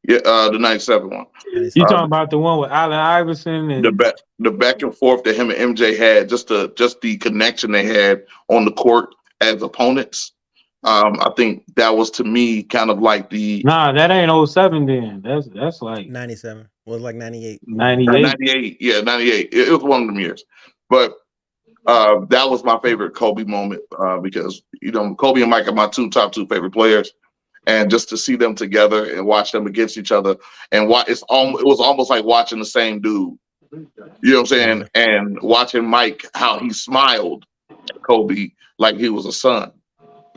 yeah, the 97 one. You 97. talking about the one with Allen Iverson and The back and forth that him and MJ had, just the connection they had on the court as opponents. I think that was to me kind of like the nah, that ain't 07 then. That's like 97. Was like 98. 98. 98. Yeah, 98. It was one of them years, but that was my favorite Kobe moment because Kobe and Mike are my top two favorite players, and just to see them together and watch them against each other and it was almost like watching the same dude. You know what I'm saying? Yeah. And watching Mike, how he smiled at Kobe like he was a son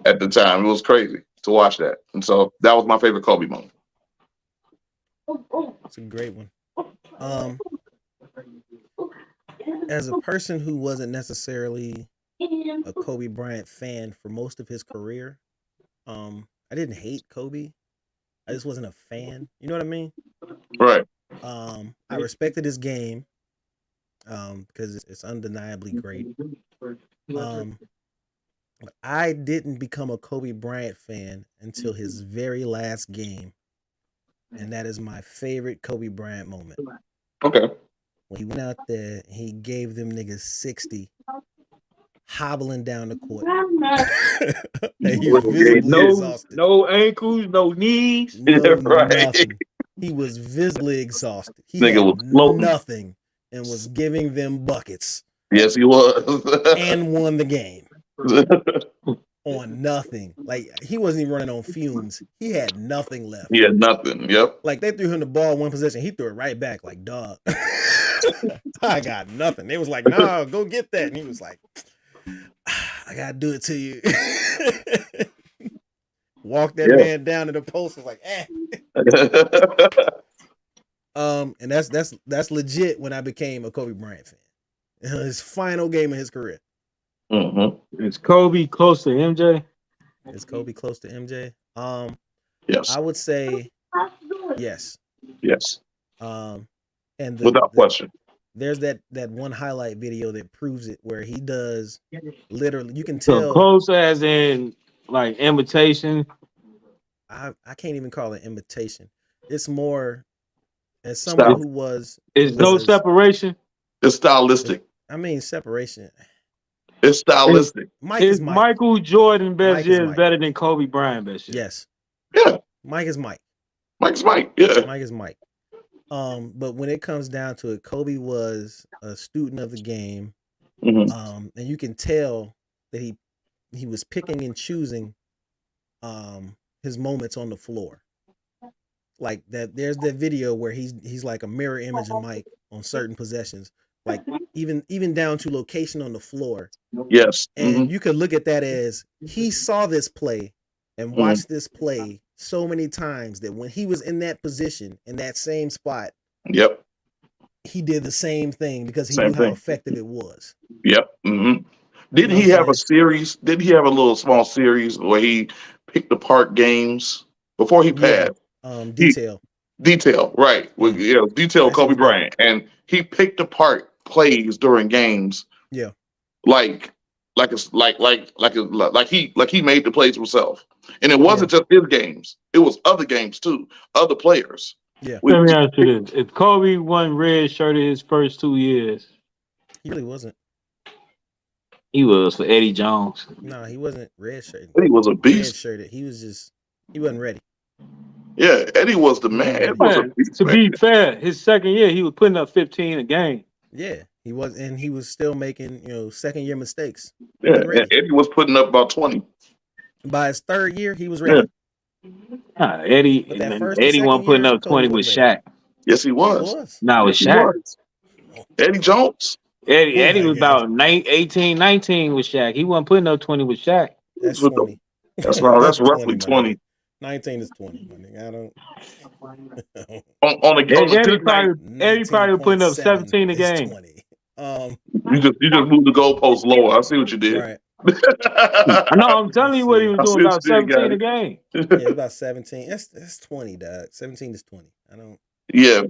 at the time. It was crazy to watch that. And so that was my favorite Kobe moment. It's a great one. As a person who wasn't necessarily a Kobe Bryant fan for most of his career, I didn't hate Kobe. I just wasn't a fan. You know what I mean? Right. I respected his game because it's undeniably great. But I didn't become a Kobe Bryant fan until his very last game, and that is my favorite Kobe Bryant moment. Okay. When he went out there, he gave them niggas 60, hobbling down the court. And he was visibly exhausted. No ankles, no knees. No, Right. nothing. He was visibly exhausted. He Nigga had was floating. nothing and was giving them buckets Yes, he was. and won the game on nothing. Like, he wasn't even running on fumes. He had nothing left. He had nothing. Yep. Like, they threw him the ball one possession. He threw it right back like, dog. I got nothing. They was like, nah, go get that. And he was like, I got to do it to you. Walked that man down to the post. Was like, eh. And that's legit when I became a Kobe Bryant fan. His final game of his career. Mm-hmm. Is Kobe close to MJ? Is Kobe close to MJ? Yes. I would say yes. Yes. And Without question. There's that one highlight video that proves it, where he does literally. You can So tell. close as in like imitation. I can't even call it imitation. It's more as someone who was. It's no separation. It's stylistic. I mean, separation. It's stylistic. Is Michael Jordan best years better than Kobe Bryant best years? Yes. Yeah. Mike is Mike. Mike's Mike. Yeah. Mike is Mike. But when it comes down to it, Kobe was a student of the game. Mm-hmm. And you can tell that he was picking and choosing his moments on the floor. Like that, there's that video where he's like a mirror image of Mike on certain possessions, like even down to location on the floor. Yes. And you could look at that as he saw this play and watched this play so many times that when he was in that position, in that same spot, yep, he did the same thing because he knew how effective it was. Yep. Mm-hmm. Didn't he have a series? Didn't he have a little small series where he picked apart games before he passed? Detail. Right. With detail Kobe Bryant. And he picked apart plays during games. Yeah. Like he made the plays himself. And it wasn't just his games. It was other games too. Other players. Yeah. Let me ask you this. If Kobe won red shirt in his first 2 years. He really wasn't. He was for Eddie Jones. No, he wasn't red shirted. Eddie was a Red beast. shirted. He wasn't ready. Yeah, Eddie was the He man. wasn't Eddie ready. was a Man, beast. to Man. be fair, his second year he was putting up 15 a game. Yeah, he was, and he was still making second year mistakes. He Yeah, wasn't ready. and Eddie was putting up about 20. By his third year, he was Yeah. ready. Eddie But that and first and Eddie second wasn't putting year, up Kobe 20 with wasn't ready. Shaq. Yes, he He was. was. No, with He Shaq. was. Eddie Jones. Eddie Oh was my about 18, 19 with Shaq. He wasn't putting up 20 with Shaq. That's 20. That's right. That's roughly my 20. nigga. 19 is 20, my nigga. I don't. On a good night, Eddie probably was putting up 19.7 17 a is game. 20. you just moved the goalpost lower. I see what you did. Right. No, I'm telling you what he was I doing, see what about you did, 17 a guy. game. Yeah, it's about 17. That's 20, dog. 17 is 20. I don't. Yeah,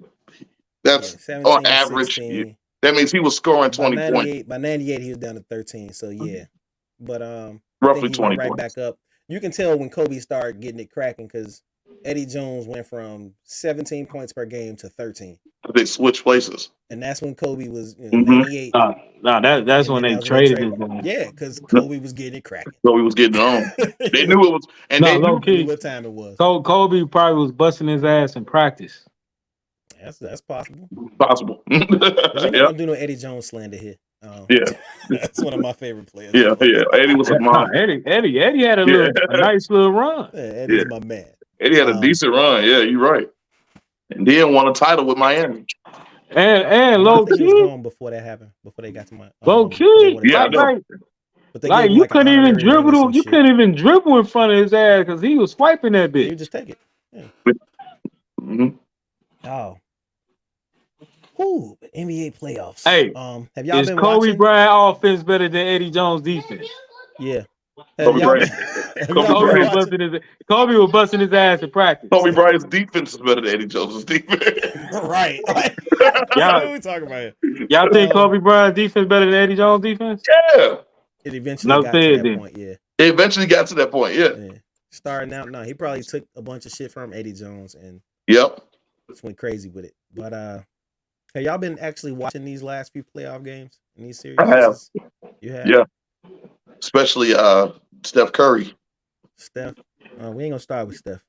that's 17 on is average. 16. That means he was scoring 20 points. By 98, he was down to 13. So yeah, but I Roughly think he 20 went right points. back up. You can tell when Kobe started getting it cracking because Eddie Jones went from 17 points per game to 13, They switched places. and that's when Kobe was Mhm. 98. No, that's And when then they that was traded when his they man. Yeah, because Kobe was getting it cracking. So he was getting on. They knew it was, and No, they low knew They knew key. what time it was. Kobe probably was busting his ass in practice. That's possible. possible. We're not Yeah, gonna do no Eddie Jones slander here. yeah, That's one of my favorite players. yeah. Eddie was a No, monster. Eddie had a Yeah. nice little run. Yeah, Eddie's Yeah. my man. Eddie had a decent run. Yeah, you're right. And then won a title with Miami. And No, I low think he was key, gone before that happened. Before they got to my low before they key, won the Yeah, I title. know. But they gave him you like an couldn't even honorary ring or dribble. some You shit. couldn't even dribble in front of his ass because he was swiping that You bitch. just take it. Yeah. hmm Oh. Ooh, but NBA playoffs. Hey, have y'all Is been Kobe watching? Bryant offense better than Eddie Jones defense? Yeah. Have Kobe y'all Bryant. been, have Kobe y'all Kobe been was watching? busting his ass in practice. Kobe Bryant's defense is better than Eddie Jones' defense. Right. Like, Y'all- what are we talking about here? Y'all think Kobe Bryant defense better than Eddie Jones defense? Yeah. It eventually No got to said that then. point, yeah. It eventually got to that point. Yeah. Yeah. Starting out, no, he probably took a bunch of shit from Eddie Jones and Yep. just went crazy with it. But have y'all been actually watching these last few playoff games in these series? I have. You have? Yeah. Especially Steph Curry. Steph. We ain't gonna start with Steph.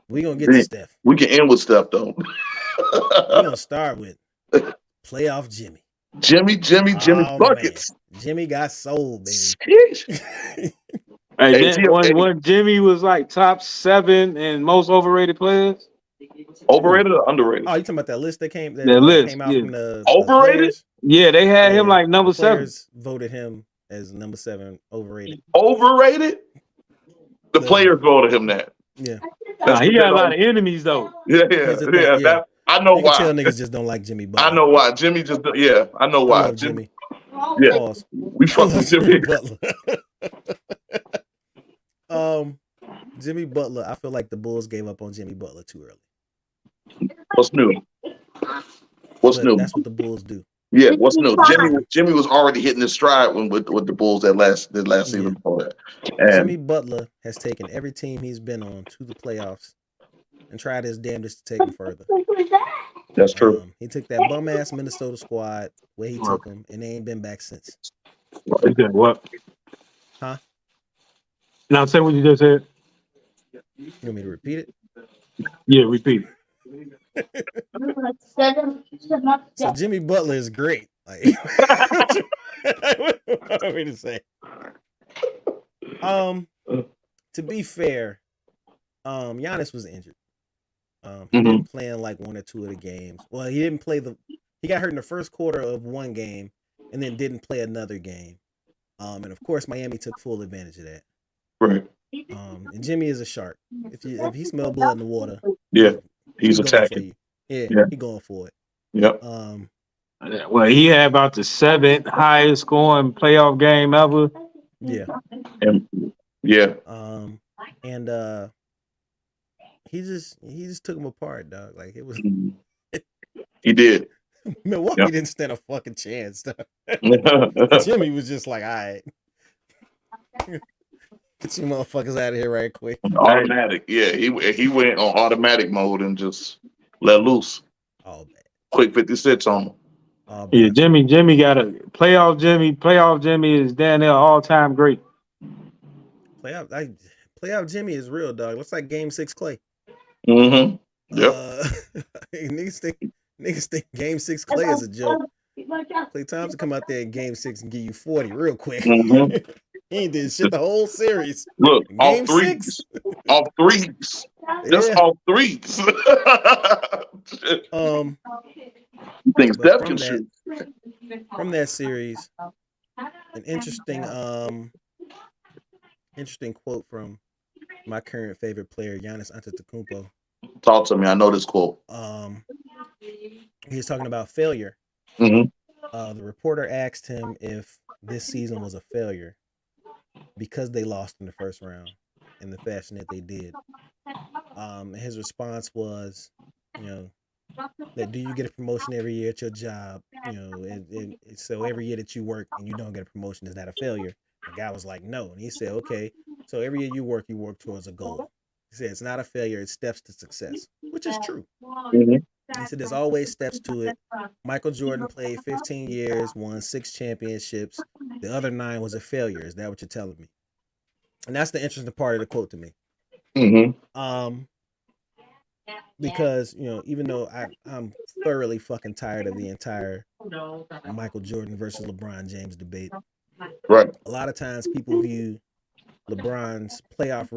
We gonna get to Steph. We can end with Steph though. We gonna start with playoff Jimmy. Jimmy Oh, buckets. man. Jimmy got sold, baby. Sheesh. Hey, Hey, then when Jimmy was like top 7 in most overrated players. Overrated or underrated? Oh, you talking about that list that came That list, came out yeah. from the Overrated? players? Yeah, they had him like number the 7. players voted him as number 7 overrated. Overrated? The players voted him that. Yeah. He got a lot of enemies though. Yeah. Yeah. I know You can why. tell niggas just don't like Jimmy Butler. I know why. Jimmy just I know I why. love Jimmy. Yeah. Pause. We I fuck love with Jimmy. Butler. Jimmy Butler, I feel like the Bulls gave up on Jimmy Butler too early. What's new? What's But new? that's what the Bulls do. Yeah, what's new? Jimmy was already hitting his stride with the Bulls that last season before that. And Jimmy Butler has taken every team he's been on to the playoffs and tried his damnedest to take them further. That's true. He took that bum ass Minnesota squad where he took them, and they ain't been back since. What? Huh? Now say what you just said. You want me to repeat it? Yeah, repeat it. So Jimmy Butler is great. Like, what do you want me to say? To be fair, Giannis was injured. He didn't play in like 1 or 2 of the games. Well, he didn't play he got hurt in the first quarter of one game and then didn't play another game. And of course, Miami took full advantage of that. Right. And Jimmy is a shark. If he smell blood in the water, yeah, he's going for attacking. you. Yeah, he going for it. Yep. Well, he had about the 7th highest scoring playoff game ever. Yeah. And yeah. And he just took him apart, dog. Like it was. He did. Milwaukee didn't stand a fucking chance. Jimmy was just like, all right. Get you motherfuckers out of here right quick. Automatic. Yeah, he went on automatic mode and just let loose. Oh man. Quick 56 on him. Oh, Yeah, bro. Jimmy got a playoff. Playoff Jimmy is down there all time great. Playoff Jimmy is real, dog. Looks like Game 6 Clay. Mm-hmm. Yep. Niggas think Game 6 Clay is a joke. Clay Thompson come out there in Game 6 and give you 40 real quick. Mm-hmm. He ain't did shit the whole series. Look, off Game 6. threes. Off threes. Just Yeah. off threes. Um, You think but Steph can shoot? from that series, an interesting quote from my current favorite player, Giannis Antetokounmpo. Talk to me. I know this quote. He's talking about failure. Mm-hmm. The reporter asked him if this season was a failure because they lost in the first round in the fashion that they did. His response was, that do you get a promotion every year at your job? And so every year that you work and you don't get a promotion, is that a failure? The guy was like, no. And he said, okay, so every year you work towards a goal. He said, it's not a failure, it's steps to success, which is true. Mm-hmm. He said, there's always steps to it. Michael Jordan played 15 years, won 6 championships. The other 9 was a failure. Is that what you're telling me? And that's the interesting part of the quote to me. Mm-hmm. Because, even though I'm thoroughly fucking tired of the entire Michael Jordan versus LeBron James debate. Right. A lot of times people view LeBron's playoff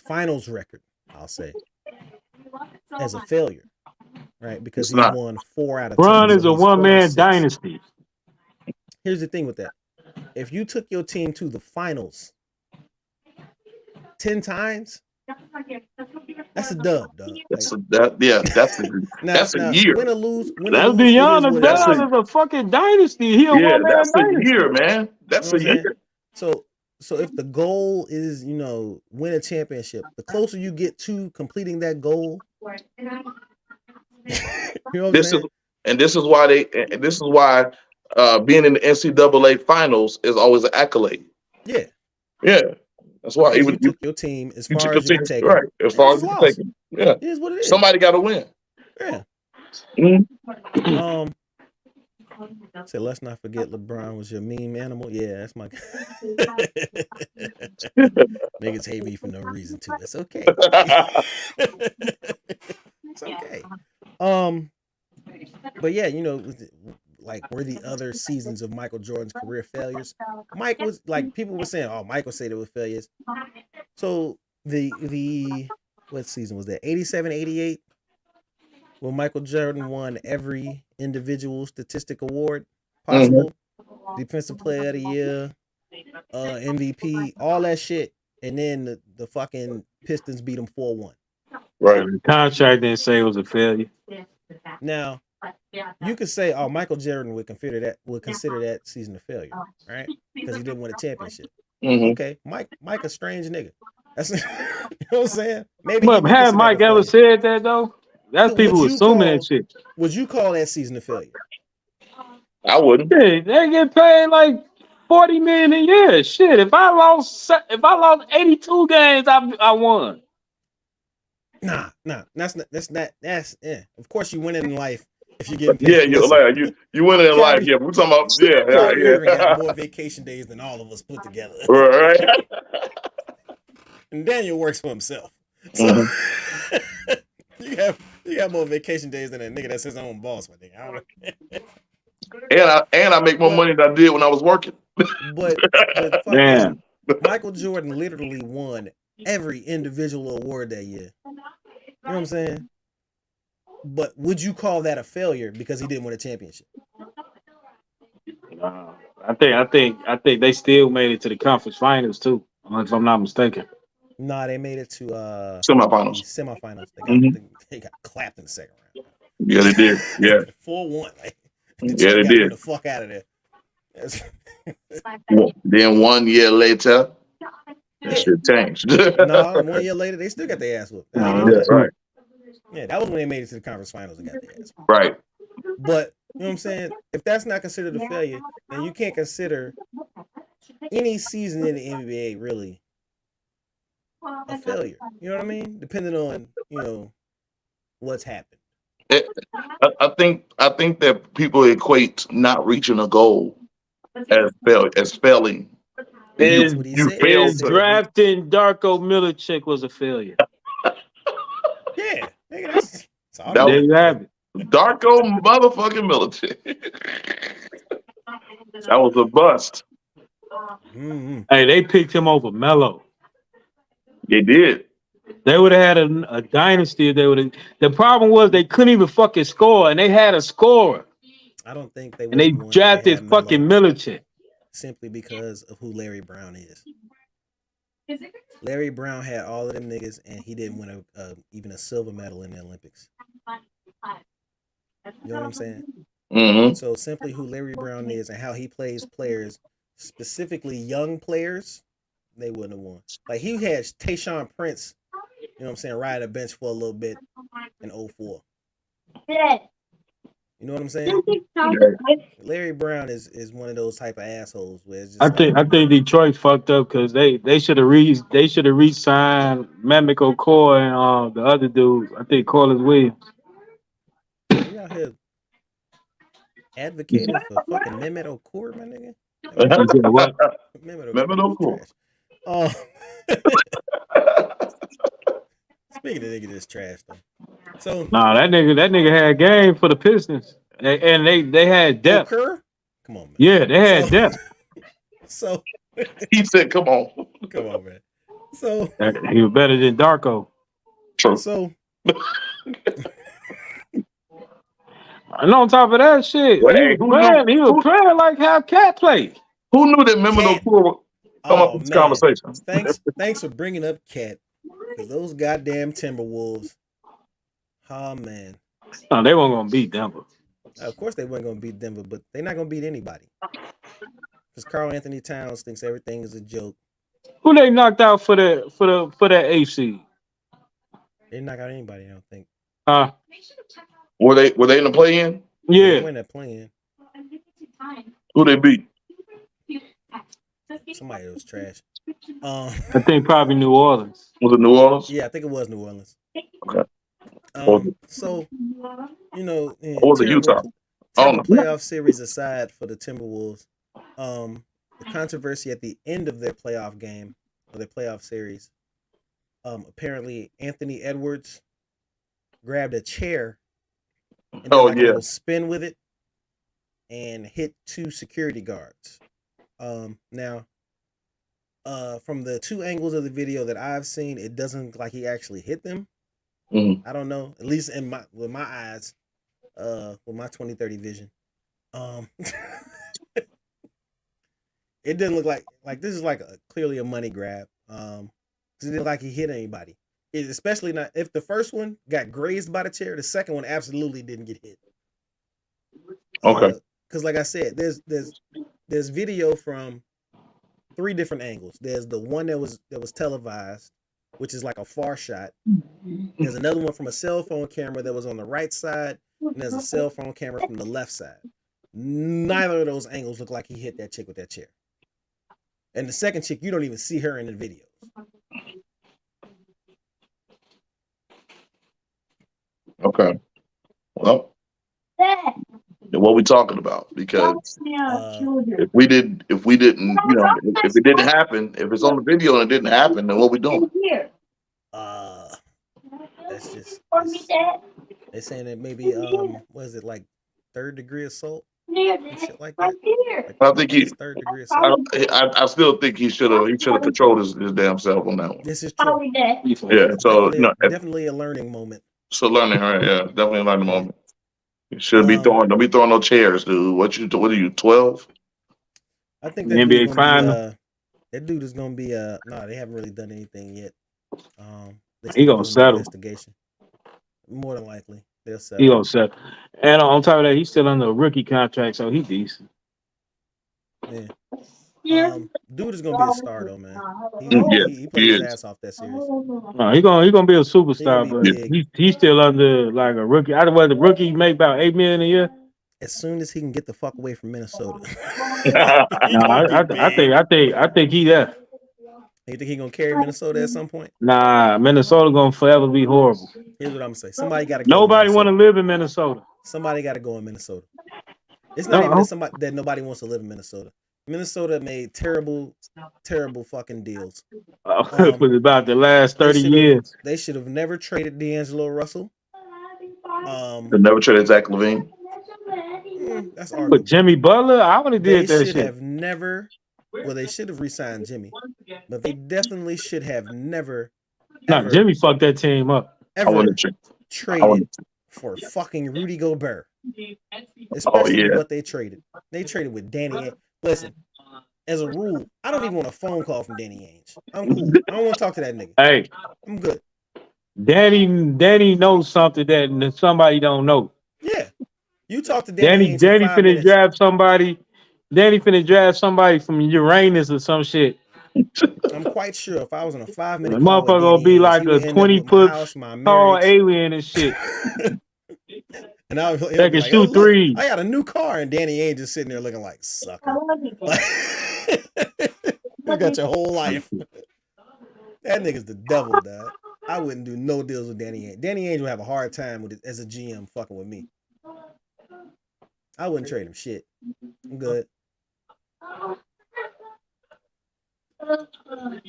finals record, I'll say, as a failure, right? Because It's he's not. won 4 out of 10. LeBron is So a he's 4 and one-man 6. dynasty. Here's the thing with that. If you took your team to the finals 10 times, that's a dub, dog. That's a year. Win or lose, That's beyond a That's dub. It's a fucking dynasty. He a one-man that's a dynasty. year, man. That's a year. So if the goal is, win a championship, the closer you get to completing that goal, you know what I'm saying? This is why being in the NCAA finals is always an accolade. Yeah. Yeah. That's why you took your team as far as you can take right. As far as you can take it. Yeah. It is what it is. Somebody got to win. Yeah. Mm-hmm. Say, let's not forget LeBron was your meme animal. Yeah, that's my niggas hate me for no reason too. It's okay. It's okay. But yeah, like were the other seasons of Michael Jordan's career failures? Mike was like, people were saying, oh, Michael said it was failures. So the what season was that? 87, 88? When Michael Jordan won every individual statistic award possible, Defensive Player of the Year, MVP, all that shit, and then the fucking Pistons beat him 4-1. Right. The contract didn't say it was a failure. Now, you could say, oh, Michael Jordan would consider that season a failure, right? Because he didn't win a championship. Mm-hmm. Okay, Mike a strange nigga. That's you know what I'm saying? Maybe. But had Mike ever said that though? That's people assuming that shit. Would you call that season a failure? I wouldn't. Yeah, they get paid like $40 million a year. Shit, if I lost 82 games, I won. Nah. That's of course you win in life if you get paid. Yeah, you win in life. Yeah, we're talking about Irving got more vacation days than all of us put together. Right. And Daniel works for himself. So you got more vacation days than a nigga that's his own boss, my nigga. I don't and I make more money than I did when I was working. But fucking Michael Jordan literally won every individual award that year. You know what I'm saying? But would you call that a failure because he didn't win a championship? I think they still made it to the conference finals too, if I'm not mistaken. Nah, they made it to semifinals. They got clapped in the second round. Yeah, they did. Yeah. 4-1. Yeah, they did. The fuck out of there. Then 1 year later, that shit changed. No, 1 year later, they still got their ass whooped. Right. Yeah, that was when they made it to the conference finals and got their ass whooped. Right. But, you know what I'm saying? If that's not considered a failure, then you can't consider any season in the NBA really a failure. You know what I mean? Depending on, what's happened. I think that people equate not reaching a goal as failing. Is That's what he You said. He failed is to. said we. drafting Darko Milicic was a failure. Yeah, nigga, that's That There was you automatic. have it. Darko motherfucking military. That was a bust. Mm-hmm. Hey, they picked him over Melo. They did. They would have had a dynasty if they would have. The problem was they couldn't even fucking score, and they had a scorer, I don't think they and would they have won if they drafted had fucking Melo Milicic. simply because of who Larry Brown is. Larry Brown had all of them niggas, and he didn't win even a silver medal in the Olympics. You know what I'm saying? Mm-hmm. So simply who Larry Brown is and how he plays players, specifically young players, they wouldn't have won. Like he had Tayshaun Prince, you know what I'm saying, ride a bench for a little bit in 04. You know what I'm saying? Larry Brown is one of those type of assholes where it's I just like, think I think Detroit fucked up because they should have re-signed Mamet Okor and the other dude. I think Corliss Williams. you out here He said, advocating for fucking Mehmet Okur, my nigga. he said what? Mehmet Remember Okur those is cool. trash. Speaking of nigga that's trash though. So Nah, that nigga had game for the Pistons, and they had depth. Okur, come on, man. Yeah, they So had depth. so He said, "Come on." come on, man. So He was better than Darko. True. so And on top of that shit, Well, hey, who knew? He was playing like how Cat played. Who knew that Mehmet Cat. Okur would come up Oh with this man. conversation? Thanks for bringing up Cat. Because those goddamn Timberwolves. Oh man. No, they weren't gonna beat Denver. Of course they weren't gonna beat Denver, but they're not gonna beat anybody. Because Karl Anthony Towns thinks everything is a joke. Who they knocked out for that AC? They didn't knock out anybody, I don't think. Were they in the play-in? They Yeah. weren't that playing. Who they beat? Somebody that was trash. I think probably New Orleans. Was it New Orleans? Yeah, I think it was New Orleans. Okay. So you know, Or was it Utah? I don't terrible know. playoff series aside for the Timberwolves, the controversy at the end of their playoff game or their playoff series, apparently Anthony Edwards grabbed a chair and did Oh, like a yeah. little spin with it and hit two security guards. Now, from the two angles of the video that I've seen, it doesn't look like he actually hit them. Mhm. I don't know. At least with my eyes, with my 20/30 vision. It didn't look like this is like clearly a money grab. 'Cause it didn't look like he hit anybody. Especially not if the first one got grazed by the chair, the second one absolutely didn't get hit. Okay. Because like I said, there's video from three different angles. There's the one that was televised, which is like a far shot. There's another one from a cell phone camera that was on the right side, and there's a cell phone camera from the left side. Neither of those angles look like he hit that chick with that chair. And the second chick, you don't even see her in the videos. Okay. Well, then what we talking about? Because if we didn't, if it didn't happen, if it's on the video and it didn't happen, then what we doing? That's just they're saying that maybe what is it, like third degree assault and shit like that. Like, I think it's third degree assault. I still think he should have controlled his damn self on that one. This is true. Yeah. So Definitely a learning moment. so learning, right? Yeah, definitely a learning moment. You should be throwing. Don't be throwing no chairs, dude. What are you 12? I think The that NBA dude's gonna final. that dude is gonna be no, they haven't really done anything yet. They're He still gonna doing the settle. investigation. More than likely, they'll He settle. gonna settle. And on top of that, he's still under a rookie contract, so he's decent. Yeah. Dude is gonna be a star though, man. He played his ass off that series. No, he gonna be a superstar, He gonna be but big. he's still under like a rookie. I don't know the rookie make about $8 million a year. As soon as he can get the fuck away from Minnesota. No, I think he there. You think he gonna carry Minnesota at some point? Nah, Minnesota gonna forever be horrible. Here's what I'm gonna say. Somebody got to go in Nobody want to Minnesota. live in Minnesota. Somebody got to go in Minnesota. It's not even No, that nobody wants to live in Minnesota. Minnesota made terrible, terrible fucking deals. for about the last They 30 should have years. they should have never traded D'Angelo Russell. They never traded Zach LaVine. That's But arguable. Jimmy Butler, I would have They did that should shit. have never. Well, they should have re-signed Jimmy, but they definitely should have never, Nah, ever, Jimmy fucked that team up. I ever wouldn't have traded for fucking Rudy Gobert. Especially yeah. what they traded. They traded with Danny Ainge. Listen, as a rule, I don't even want a phone call from Danny Ainge. I'm cool. I don't want to talk to that nigga. Hey, I'm good. Danny knows something that somebody don't know. Yeah. You talk to Danny Ainge for Danny 5 finna minutes. draft somebody. Danny finna draft somebody from Uranus or some shit. I'm quite sure if I was on a 5-minute The call with motherfucker gonna Danny be Ainge, like he a would end up 20 with my foot house, my tall marriage. alien and shit. And he'll That be can like, oh, shoot look, threes. I got a new car. And Danny Ainge is sitting there looking like, sucker. Like, you got your whole life. That nigga's the devil, dog. I wouldn't do no deals with Danny Ainge. Danny Ainge would have a hard time with it as a GM fucking with me. I wouldn't trade him shit. I'm good.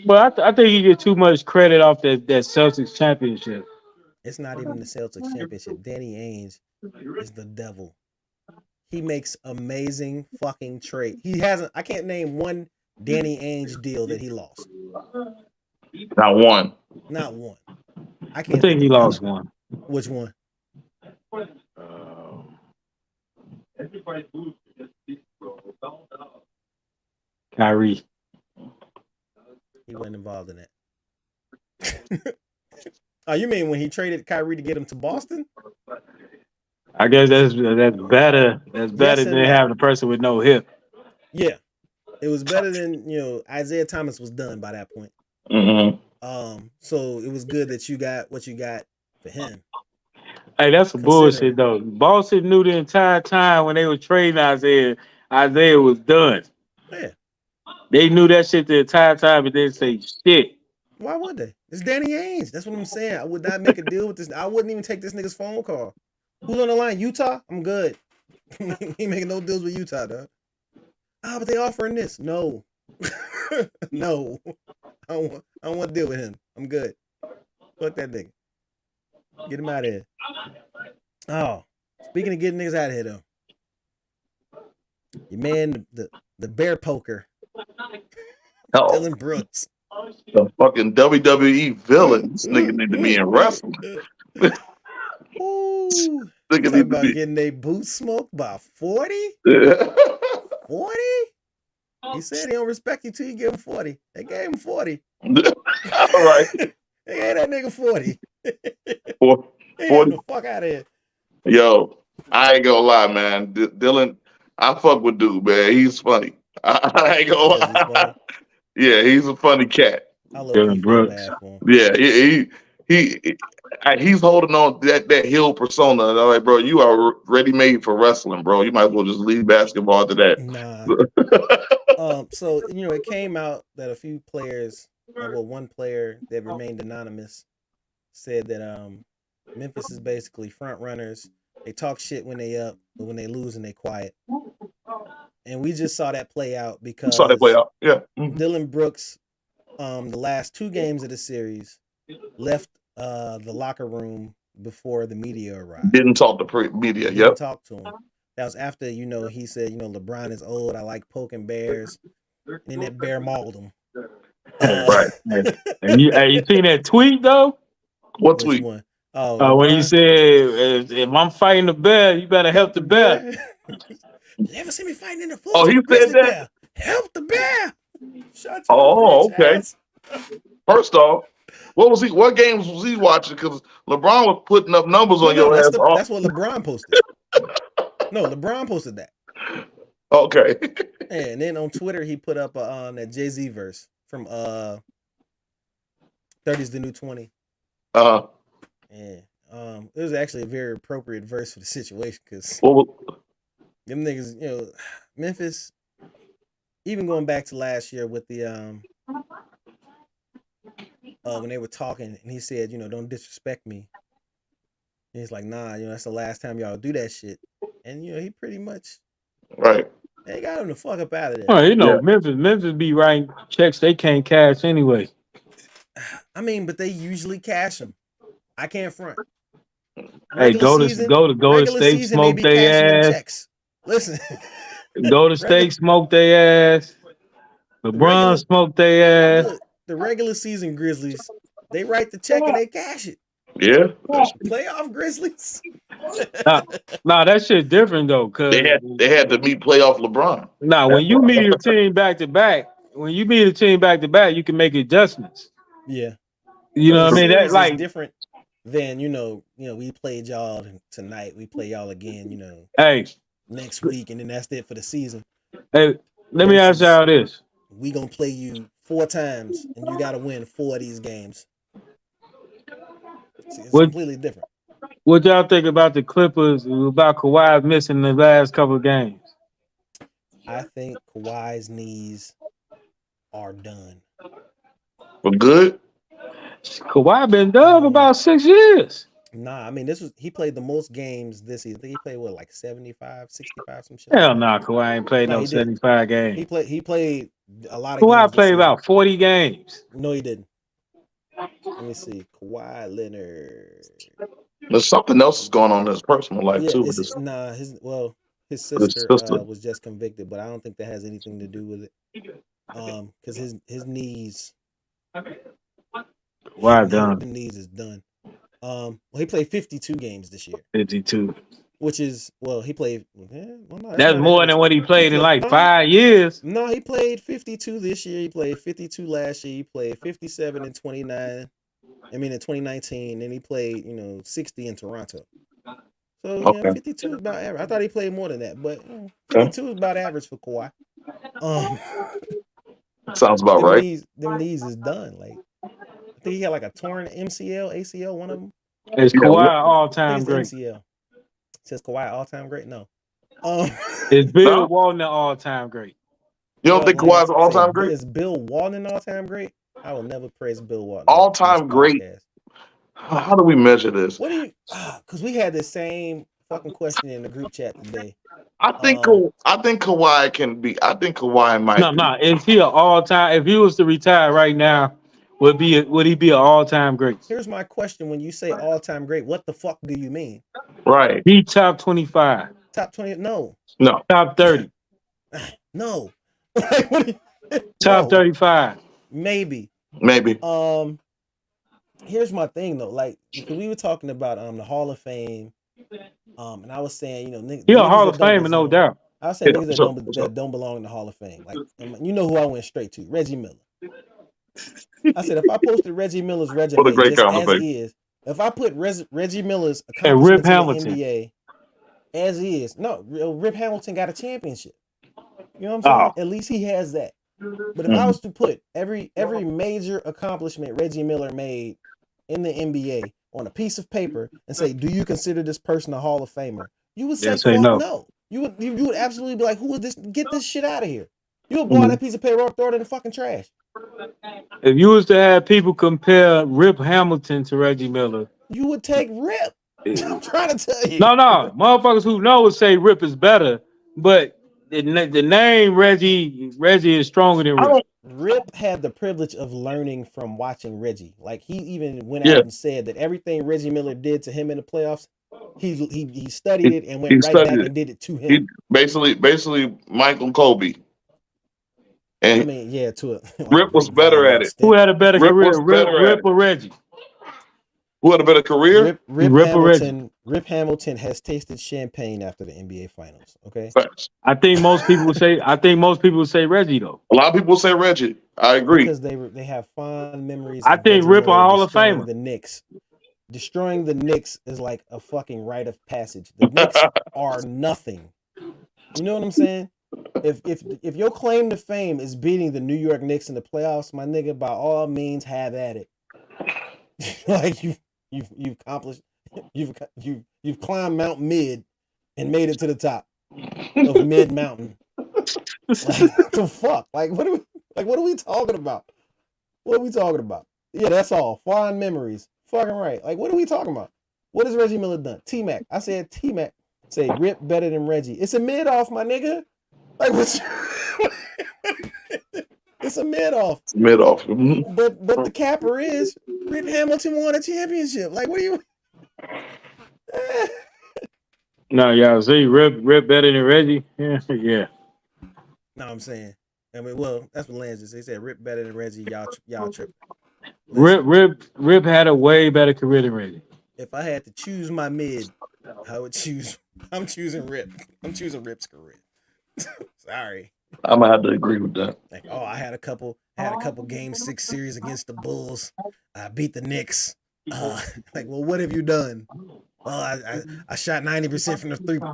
But I think he get too much credit off that Celtics championship. It's not even the Celtics championship. Danny Ainge is the devil. He makes amazing fucking trade. I can't name one Danny Ainge deal that he lost. Not one. Not one. I I can't think he of none lost of them. one. Which one? Kyrie. He wasn't involved in that. Oh, you mean when he traded Kyrie to get him to Boston? I guess that's better. That's better Yes and than no. having a person with no hip. Yeah. It was better than, Isaiah Thomas was done by that point. Mm-hmm. So it was good that you got what you got for him. Hey, that's some bullshit though. Boston knew the entire time when they were trading Isaiah was done. Yeah. They knew that shit the entire time, but they didn't say shit. Why would they? It's Danny Ainge. That's what I'm saying. I would not make a deal with this. I wouldn't even take this nigga's phone call. Who's on the line? Utah? I'm good. He ain't making no deals with Utah, dog. But they offering this. No. No. I don't want to deal with him. I'm good. Fuck that nigga. Get him out of here. Oh, speaking of getting niggas out of here, though. Your man, the bear poker. Hell, Dylan Brooks. the fucking WWE villain. This nigga need to be in wrestling. Ooh. Nigga Talking need to about be. getting their boots smoked by 40? 40? He said he don't respect you till you give him 40. They gave him 40. All right. They gave that nigga 40. For- They for- got the fuck out of here. Yo, I ain't gonna lie, man. Dylan, I fuck with dude, man. He's funny. I ain't gonna Yes, he's funny. lie. Yeah, he's a funny cat. I love Dylan feel Brooks. bad for him. Yeah, he's holding on to that heel persona. And I'm like, bro, you are ready made for wrestling, bro. You might as well just leave basketball to that. Nah. So it came out that a few players, one player that remained anonymous, said that Memphis is basically front runners. They talk shit when they up, but when they lose and they quiet. And we just saw that play out because Saw that play out. Yeah. Mhm. Dylan Brooks, the last 2 games of the series, left the locker room before the media arrived. Didn't talk to media. Didn't Yep. talk to him. That was after, he said, LeBron is old. I like poking bears. And then that bear mauled him. Right. And you seen that tweet though? What Which tweet? one? Oh, When he said, "If I'm fighting the bear, you better help the bear." You ever see me fighting in the forest Oh, he with a grizzly said that? bear? Help the bear! Shut your Oh, bitch okay. ass. First off, what games was he watching? Because LeBron was putting up numbers on your ass. That's what LeBron posted. No, LeBron posted that. Okay. And then on Twitter he put up that Jay-Z verse from 30's the new 20. Uh-huh. Yeah. It was actually a very appropriate verse for the situation because them niggas, Memphis, even going back to last year with the when they were talking, and he said, don't disrespect me. And he's like, nah, that's the last time y'all do that shit. And he pretty much Right. they got him the fuck up out of there. Oh, Yeah. Memphis be writing checks they can't cash anyway. I mean, but they usually cash them. I can't front. Hey, Regular season, go to regular state, season, they smoke be cashing them their ass. checks. Listen, Go to regular, state, smoke their ass. the regular, LeBron smoked their ass. look, the regular season Grizzlies, they write the check and they cash it. Yeah. Playoff Grizzlies. Nah, that shit different though, cause They had to meet playoff LeBron. when you meet a team back to back, you can make adjustments. Yeah. You know what I mean? That Series is different than we played y'all tonight. We play y'all again. Hey, next week, and then that's it for the season. Hey, let me ask y'all this: we gonna play you 4 times, and you gotta win 4 of these games. It's completely different. What y'all think about the Clippers, about Kawhi missing the last couple of games? I think Kawhi's knees are done. For good? Kawhi been done about 6 years. Nah, I mean, he played the most games this season. I think he played like 75, 65, some shit. Hell nah, Kawhi ain't played no 75 games. He played a lot of games. Kawhi played about 40 games. No, he didn't. Let me see. Kawhi Leonard. There's something else is going on in his personal life too. His sister was just convicted, but I don't think that has anything to do with it. Because his knees. Why done? His knees is done. He played 52 games this year. 52. Which is he played. That's more than what he played in like 5 years. No, he played 52 this year. He played 52 last year. He played 57 in 29. I mean in 2019, and he played 60 in Toronto. So 52 is about average. I thought he played more than that, but 52 is about average for Kawhi. Sounds about right. Them knees is done. Like I think he had like a torn MCL, ACL, one of them. Is Kawhi all-time great? MCL. It says Kawhi all-time great? No. Is Bill Walton all-time great? You don't think Kawhi's all-time great? Is Bill Walton all-time great? I will never praise Bill Walton. All-time great. How do we measure this? What do you? Because we had the same fucking question in the group chat today. I think Kawhi can be. I think Kawhi might. No. Is he an all-time? If he was to retire right now, would he be an all-time great? Here's my question: when you say all-time great, what the fuck do you mean? Right. He top 25. Top 20? No. Top 30. No. Top 35. Maybe. Here's my thing though. Like we were talking about the Hall of Fame. And I was saying, niggas, he's a Hall of Famer, no doubt. I was saying niggas that don't belong in the Hall of Fame. Like, you know who I went straight to? Reggie Miller. I said if I posted Reggie Miller's resume just as is, if I put Reggie Miller's accomplishments in the NBA as is, no, Rip Hamilton got a championship. You know what I'm saying? At least he has that. But if I was to put every major accomplishment Reggie Miller made in the NBA on a piece of paper and say, do you consider this person a Hall of Famer? You would say no. You would absolutely be like, who is this? Get this shit out of here. You would blow that piece of paper up, throw it in the fucking trash. If you was to have people compare Rip Hamilton to Reggie Miller, you would take Rip. I'm trying to tell you. No. Motherfuckers who know would say Rip is better, but the name Reggie is stronger than Rip. Rip had the privilege of learning from watching Reggie. Like he even went out and said that everything Reggie Miller did to him in the playoffs, he studied it and went right back and did it to him. Basically Michael Kobe. And I mean, to it. Rip was better at it. Who had a better career, Rip or Reggie? Who had a better career? Rip Hamilton has tasted champagne after the NBA Finals. Okay. I think most people would say Reggie though. A lot of people say Reggie. I agree because they have fond memories. I think Rip a Hall of Famer. The Knicks. Destroying the Knicks is like a fucking rite of passage. The Knicks are nothing. You know what I'm saying? If your claim to fame is beating the New York Knicks in the playoffs, my nigga, by all means have at it. Like you've accomplished, you've climbed Mount Mid and made it to the top of Mid Mountain. Like the fuck? Like what are we talking about? What are we talking about? Yeah, that's all. Fond memories. Fucking right. Like, what are we talking about? What has Reggie Miller done? T-Mac. I said T-Mac. Say Rip better than Reggie. It's a mid-off, my nigga. Like, what's... It's a mid-off. Mid off. Mm-hmm. But the capper is Rip Hamilton won a championship. Like, what are you... No, y'all see Rip better than Reggie. Yeah, yeah. No, I'm saying. I mean, well, that's what Lance just said. He said Rip better than Reggie. Y'all tripping. Rip had a way better career than Reggie. If I had to choose my mid, I would choose. I'm choosing Rip. I'm choosing Rip's career. Sorry. I'm gonna have to agree with that. Like, oh, I had a couple game 6 series against the Bulls. I beat the Knicks. Like, well, what have you done? Well, I shot 90%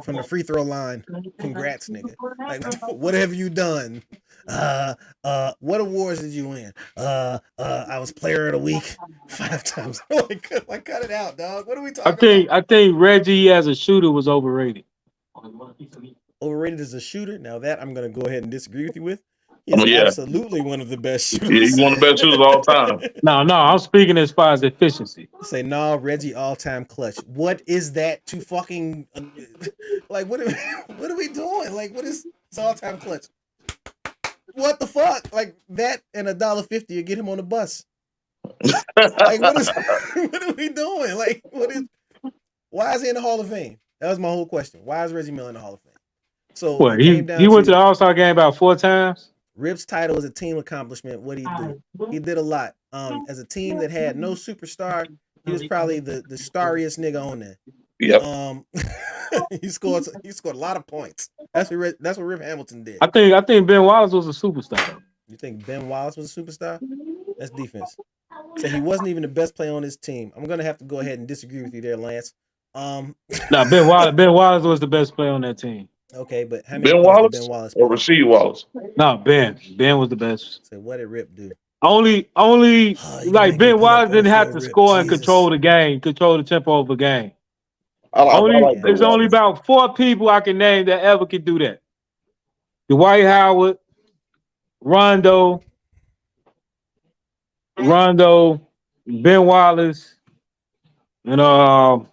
from the free throw line. Congrats, nigga. Like, what have you done? What awards did you win? I was player of the week 5 times. Like, cut it out, dog. What are we talking about? I think Reggie as a shooter was overrated. Overrated as a shooter? Now that I'm gonna go ahead and disagree with you with. He's absolutely one of the best shooters. Yeah, he's one of the best shooters of all time. No, I'm speaking as far as efficiency. Say, no, Reggie all-time clutch. What is that to fucking like? What are we doing? Like, what is all-time clutch? What the fuck? Like that and $1.50 to get him on the bus. Like, what are we doing? Like, why is he in the Hall of Fame? That was my whole question. Why is Reggie Miller in the Hall of Fame? So what, he went to the All-Star game about 4 times. Rip's title is a team accomplishment. What did he do? He did a lot. As a team that had no superstar, he was probably the starriest nigga on there. Yep. He scored a lot of points. That's what Rip Hamilton did. I think Ben Wallace was a superstar. You think Ben Wallace was a superstar? That's defense. So he wasn't even the best player on his team. I'm gonna have to go ahead and disagree with you there, Lance. No, Ben Wallace was the best player on that team. Okay, but how many Ben points did Wallace Ben Wallace or Rasheed Wallace? No, Ben was the best. So what did Rip do? Only like Ben Wallace didn't have to score and control the game, control the tempo of a game. There's only about 4 people I can name that ever could do that. Dwight Howard, Rondo, Ben Wallace, and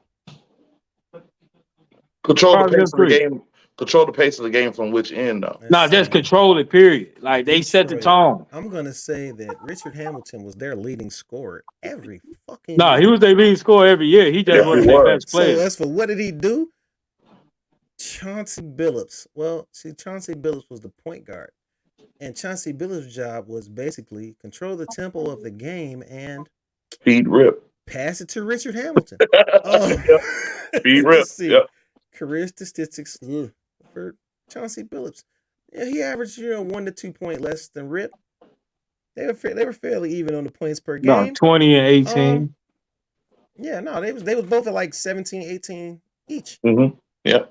control the pace of the game. Control the pace of the game from which end, though? No, just control it, period. Like, they set the tone. I'm going to say that Richard Hamilton was their leading scorer every fucking year. He was their leading scorer every year. He just wasn't their best player. So as for what did he do? Chauncey Billups. Well, see, Chauncey Billups was the point guard. And Chauncey Billups' job was basically control the tempo of the game and feed Rip. Pass it to Richard Hamilton. Feed Rip. Yep. Career statistics for Chauncey Billups. Yeah, he averaged 1 to 2 point less than Rip. They were fairly even on the points per game. No, 20 and 18. Yeah, no, they was both at like 17, 18 each. Mm-hmm. Yeah.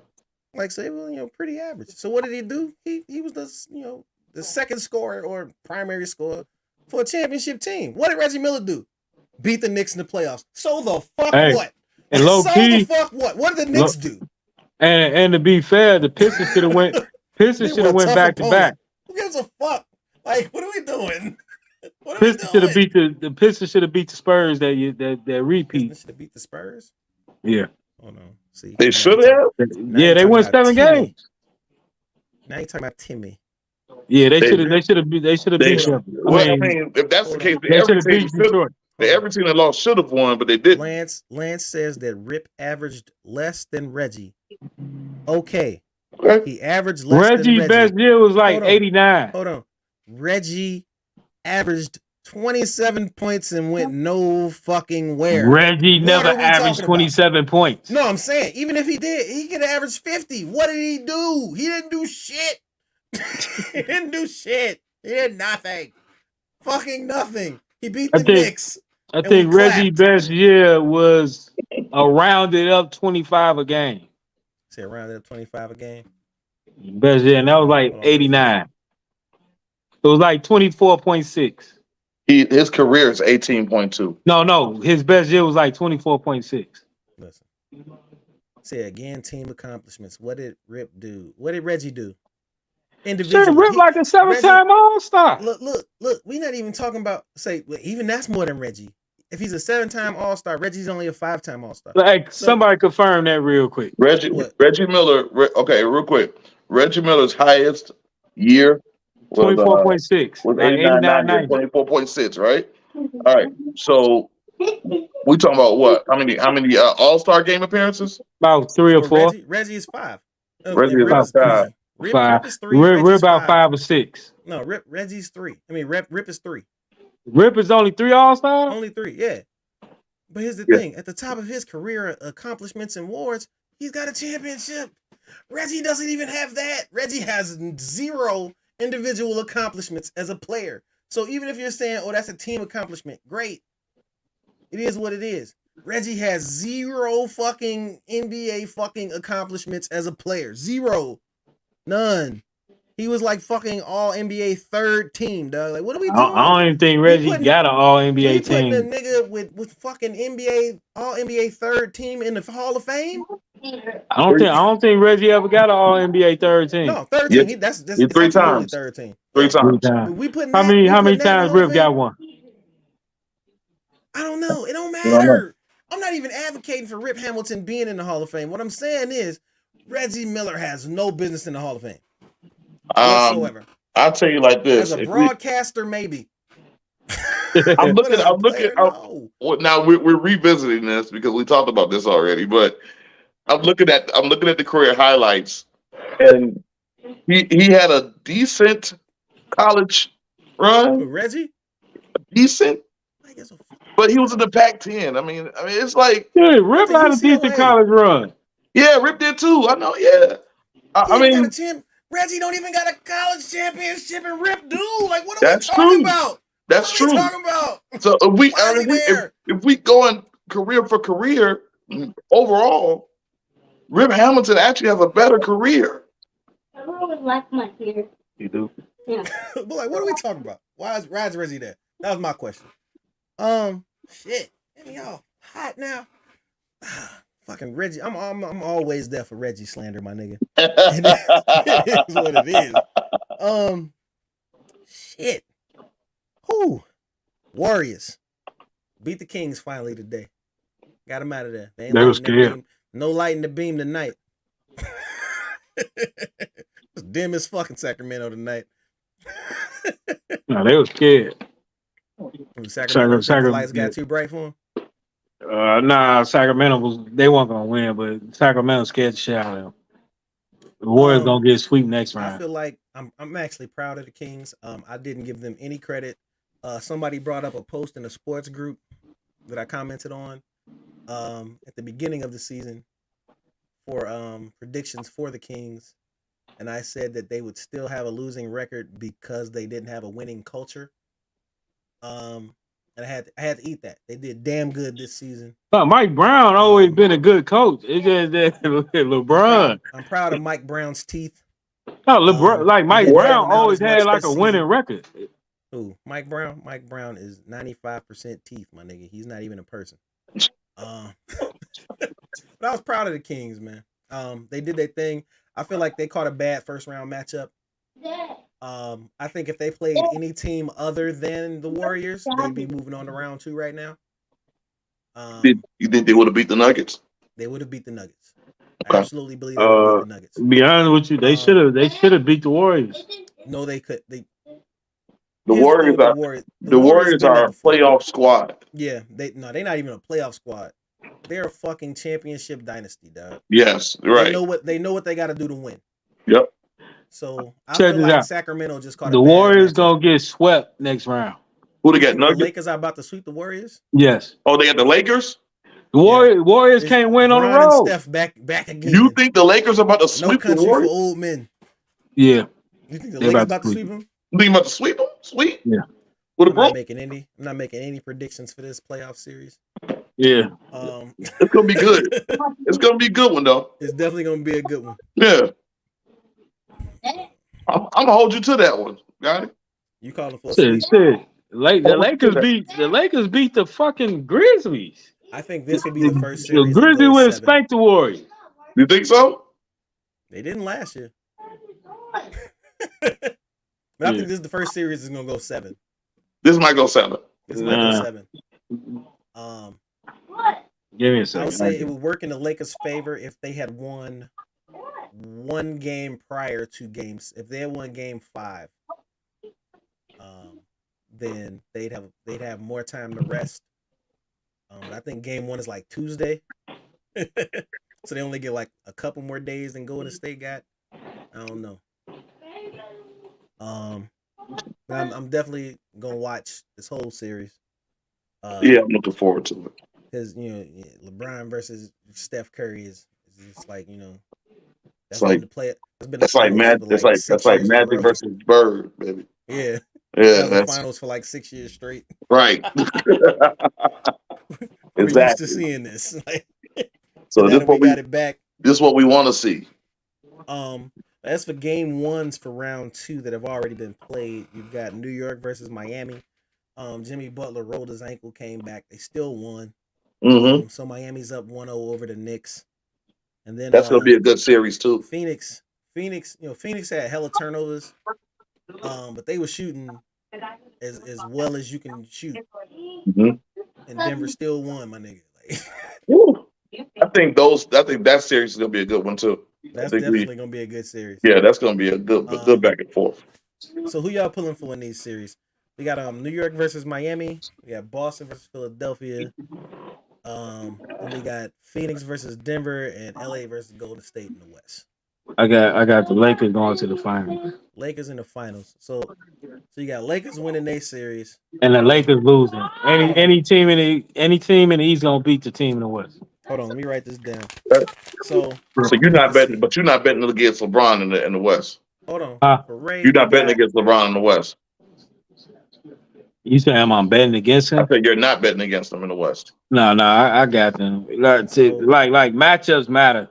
Like, so they were pretty average. So what did he do? He was the second scorer or primary scorer for a championship team. What did Reggie Miller do? Beat the Knicks in the playoffs. So the fuck what? And low key, the fuck what? What did the Knicks do? And to be fair, the Pistons should have went. Pistons should have went back to back. Who gives a fuck? Like, what are we doing? Pistons should have beat the Pistons should have beat the Spurs that repeat. Pistons should have beat the Spurs. Yeah. Oh no. See, they should have. Yeah, they won 7 games. Now you're talking about Timmy. Yeah, they should have beat them. Well, I mean, if that's the case, they should have beat Detroit. Every team that lost should have won, but they didn't. Lance says that Rip averaged less than Reggie. Okay. He averaged less than Reggie. Reggie's best year was like 89. Hold on. Reggie averaged 27 points and went no fucking where. Reggie never averaged 27 points. No, I'm saying, even if he did, he could average 50. What did he do? He didn't do shit. He didn't do shit. He did nothing. Fucking nothing. He beat the Knicks. I think Reggie's best year was a rounded up 25 a game. Say a rounded up 25 a game? Best year, and that was like 89. It was like 24.6. His career is 18.2. No, his best year was like 24.6. Listen. Say again, team accomplishments. What did Rip do? What did Reggie do? individually. Rip like a 7-time All-Star. Look. We're not even talking about even that's more than Reggie. If he's a 7-time All-Star, Reggie's only a 5-time All-Star. Like somebody confirm that real quick. Reggie Miller. Okay, real quick. Reggie Miller's highest year was 24.6. was Like 89, 89, 90, 24.6, right? All right. So we talking about what? How many All-Star game appearances? About 3 or 4. Reggie is 5. Reggie is Rip is about 3. 5. Rip is 3. We're Reggie's about 5 or 6. No, Reggie's 3. I mean, Rip is 3. Rip is only 3 All-Stars? Only 3, yeah. But here's the thing. At the top of his career accomplishments and awards, he's got a championship. Reggie doesn't even have that. Reggie has 0 individual accomplishments as a player. So even if you're saying, oh, that's a team accomplishment, great. It is what it is. Reggie has 0 fucking NBA fucking accomplishments as a player. 0. None. He was like fucking all NBA 3rd team, dog. Like, what are we doing? I don't even think Reggie got an all NBA team. Putting a nigga with fucking NBA all NBA 3rd team in the Hall of Fame. I don't think Reggie ever got an all NBA 3rd team. No, 3rd team. That's 3 times. 3rd team. 3 times. How many times Rip got one? I don't know. It don't matter. I'm not even advocating for Rip Hamilton being in the Hall of Fame. What I'm saying is Reggie Miller has no business in the Hall of Fame. Whatsoever. I'll tell you like this. As a broadcaster, maybe. I'm looking. Now we're revisiting this because we talked about this already, but I'm looking at the career highlights, and he had a decent college run. Reggie? Decent. But he was in the Pac-10. I mean, it's like Rip had a decent college run. Yeah, Rip did too. I know. Yeah. I mean, Reggie don't even got a college championship, and Rip do. Like, what are we talking about? That's true. What are we talking about? So if we going career for career overall, Rip Hamilton actually has a better career. I really like my hair. You do. Yeah. But like, what are we talking about? Why is Reggie there? That was my question. Shit. Y'all hot now. Fucking Reggie. I'm always there for Reggie slander, my nigga. It is what it is. Shit. Who? Warriors beat the Kings finally today. Got them out of there. They was scared. No light in the beam tonight. It's dim as fucking Sacramento tonight. No, they was scared. Sacramento lights got too bright for them. Sacramento they weren't gonna win, but Sacramento scared the shit out of them. The Warriors gonna get swept next round. I feel like I'm actually proud of the Kings. I didn't give them any credit. Somebody brought up a post in a sports group that I commented on at the beginning of the season for predictions for the Kings, and I said that they would still have a losing record because they didn't have a winning culture. And I had to eat that. They did damn good this season. Mike Brown always been a good coach. It's just that LeBron. I'm proud of Mike Brown's teeth. No, LeBron, Mike Brown always had like a winning record. Who? Mike Brown? Mike Brown is 95% teeth, my nigga. He's not even a person. But I was proud of the Kings, man. They did their thing. I feel like they caught a bad first round matchup. I think if they played any team other than the Warriors, they'd be moving on to round 2 right now. You think they would have beat the Nuggets? They would have beat the Nuggets. Okay. I absolutely believe they would have beat the Nuggets. To be honest with you, they should have beat the Warriors. No, they could. The Warriors are a playoff squad. Yeah, they're not even a playoff squad. They're a fucking championship dynasty, dog. Yes, right. They know what they got to do to win. Yep. So I Check feel this like out. Sacramento just caught the Warriors gonna get swept next round. Who they got? Nuggets? The Lakers are about to sweep the Warriors. Yes. Oh, they got the Lakers. The Warriors can't win on the road. Steph back again. You think the Lakers are about to sweep the Warriors? For old men. Yeah. You think the Lakers about to sweep them? You think about to sweep them? Sweep? Yeah. With a I'm not making any predictions for this playoff series. Yeah. It's gonna be good. It's gonna be a good one though. It's definitely gonna be a good one. Yeah. I'm gonna hold you to that one. Got it? You calling for the Lakers beat the fucking Grizzlies. I think this could be the first series. The Grizzlies would have spanked the Warriors. You think so? They didn't last year. But I Yeah. think this is the first series is gonna go 7. This might go 7. This might go Nah. 7. Um, Give me a I second. would say it would work in the Lakers' favor if they had won one game prior to games. If they had won Game 5, then they'd have more time to rest. But I think Game 1 is like Tuesday, so they only get like a couple more days than Golden State got. I don't know. But I'm definitely gonna watch this whole series. Yeah, I'm looking forward to it. Because LeBron versus Steph Curry is just like It's that's been like the play. That's been the that's like finals Mad. for That's like like that's 6 like years in a Magic row. versus Bird, baby. Yeah, Yeah, that was the that's finals for like 6 years straight. right. We're used to Exactly. seeing this. Like, So and now that we got it back. this is what we want to see. As for game ones for round 2 that have already been played, you've got New York versus Miami. Jimmy Butler rolled his ankle, came back. They still won. Mm-hmm. So Miami's up 1-0 over the Knicks. And then That's gonna be a good series too. Phoenix, Phoenix had hella turnovers. But they were shooting as well as you can shoot. Mm-hmm. And Denver still won, my nigga. Like, Woo. I think that series is gonna be a good one too. that's definitely gonna be a good series. Yeah, that's gonna be a good back and forth. So who y'all pulling for in these series? We got New York versus Miami. We got Boston versus Philadelphia. And we got Phoenix versus Denver and LA versus Golden State in the West. I got the Lakers going to the finals. Lakers in the finals. So you got Lakers winning their series. And the Lakers losing. Any team in the East gonna beat the team in the West. Hold on, let me write this down. So you're not betting, but you're not betting against LeBron in the West. Hold on. For Ray, you're not betting against LeBron in the West. You say I'm betting against him? I said you're not betting against them in the West. No, I got them. Like matchups matter.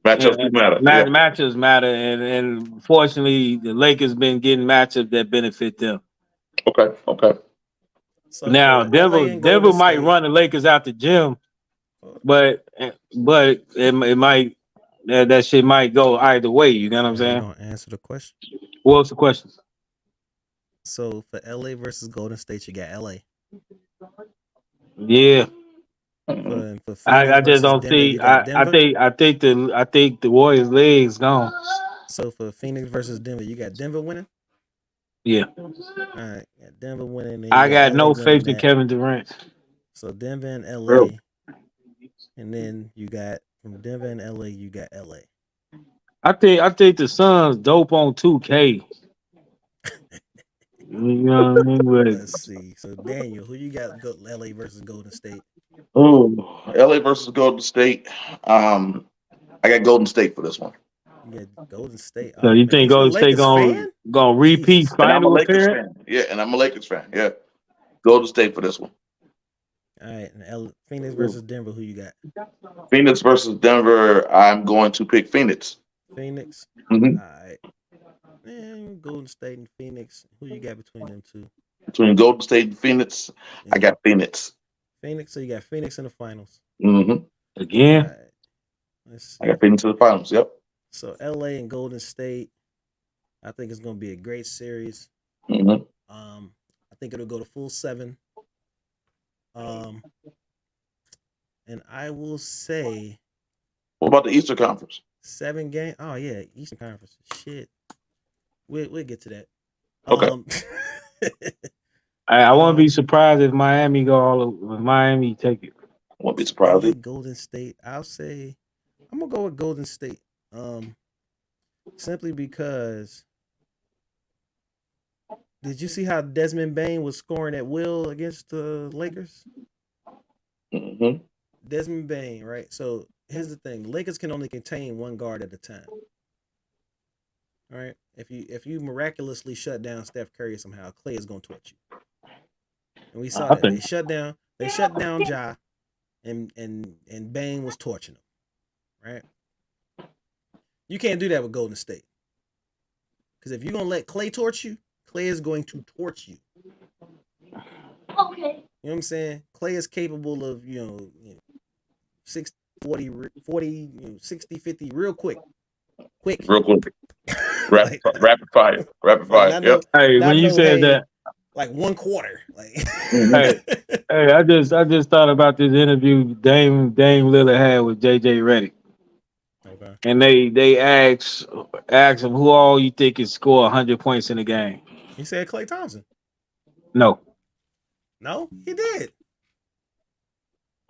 Matchups do matter. Matchups matter, and fortunately, the Lakers been getting matchups that benefit them. Okay. So now Denver might run the Lakers out the gym, but it might that shit might go either way. You know what I'm saying? Don't answer the question. What's the question? So for LA versus Golden State, you got LA. Yeah. For I just don't Denver, see. I think the Warriors' legs gone. So for Phoenix versus Denver, you got Denver winning. Yeah. All right. Yeah, Denver winning. I got no faith in Kevin Durant. So Denver and LA, and then you got from Denver and LA, you got LA. I think the Suns dope on 2K. You know what I mean? Let's see. So Daniel, who you got? LA versus Golden State. Oh, LA versus Golden State. I got Golden State for this one. You got Golden State. So you think Golden State gonna repeat final appearance? Yeah, and I'm a Lakers fan. Yeah, Golden State for this one. All right, and Phoenix versus Denver. Who you got? Phoenix versus Denver. I'm going to pick Phoenix. Phoenix. Mm-hmm. All right. Man, Golden State and Phoenix. Who you got between them two? Between Golden State and Phoenix, I got Phoenix. Phoenix. So you got Phoenix in the finals. Mm-hmm. Again. All right. Let's see. I got Phoenix in the finals. Yep. So LA and Golden State. I think it's going to be a great series. Mm-hmm. I think it'll go to full 7. And I will say. What about the Eastern Conference? 7 game. Oh yeah, Eastern Conference. Shit. We'll get to that. Okay. I won't be surprised if Miami take it. Won't be surprised. Golden State. I'll say I'm gonna go with Golden State. Simply because. Did you see how Desmond Bain was scoring at will against the Lakers? Mm-hmm. Desmond Bain, right? So here's the thing: Lakers can only contain one guard at a time. All right. If you miraculously shut down Steph Curry somehow, Clay is gonna torch you. And we saw that they shut down Ja, and Bain was torching him. Right. You can't do that with Golden State. Because if you're gonna let Clay torch you, Clay is going to torch you. Okay. You know what I'm saying? Clay is capable of, 60, 40, 60, 50 real quick. Real quick. Like, Rapid fire. Rapid like fire. Yep. Hey, not when you no, said hey, that, like 1/4. Like, Mhm. hey, hey, I just thought about this interview Dame Lillard had with JJ Redick, okay. and they asked him who all you think can score 100 points in a game. He said Klay Thompson. No, No, he did.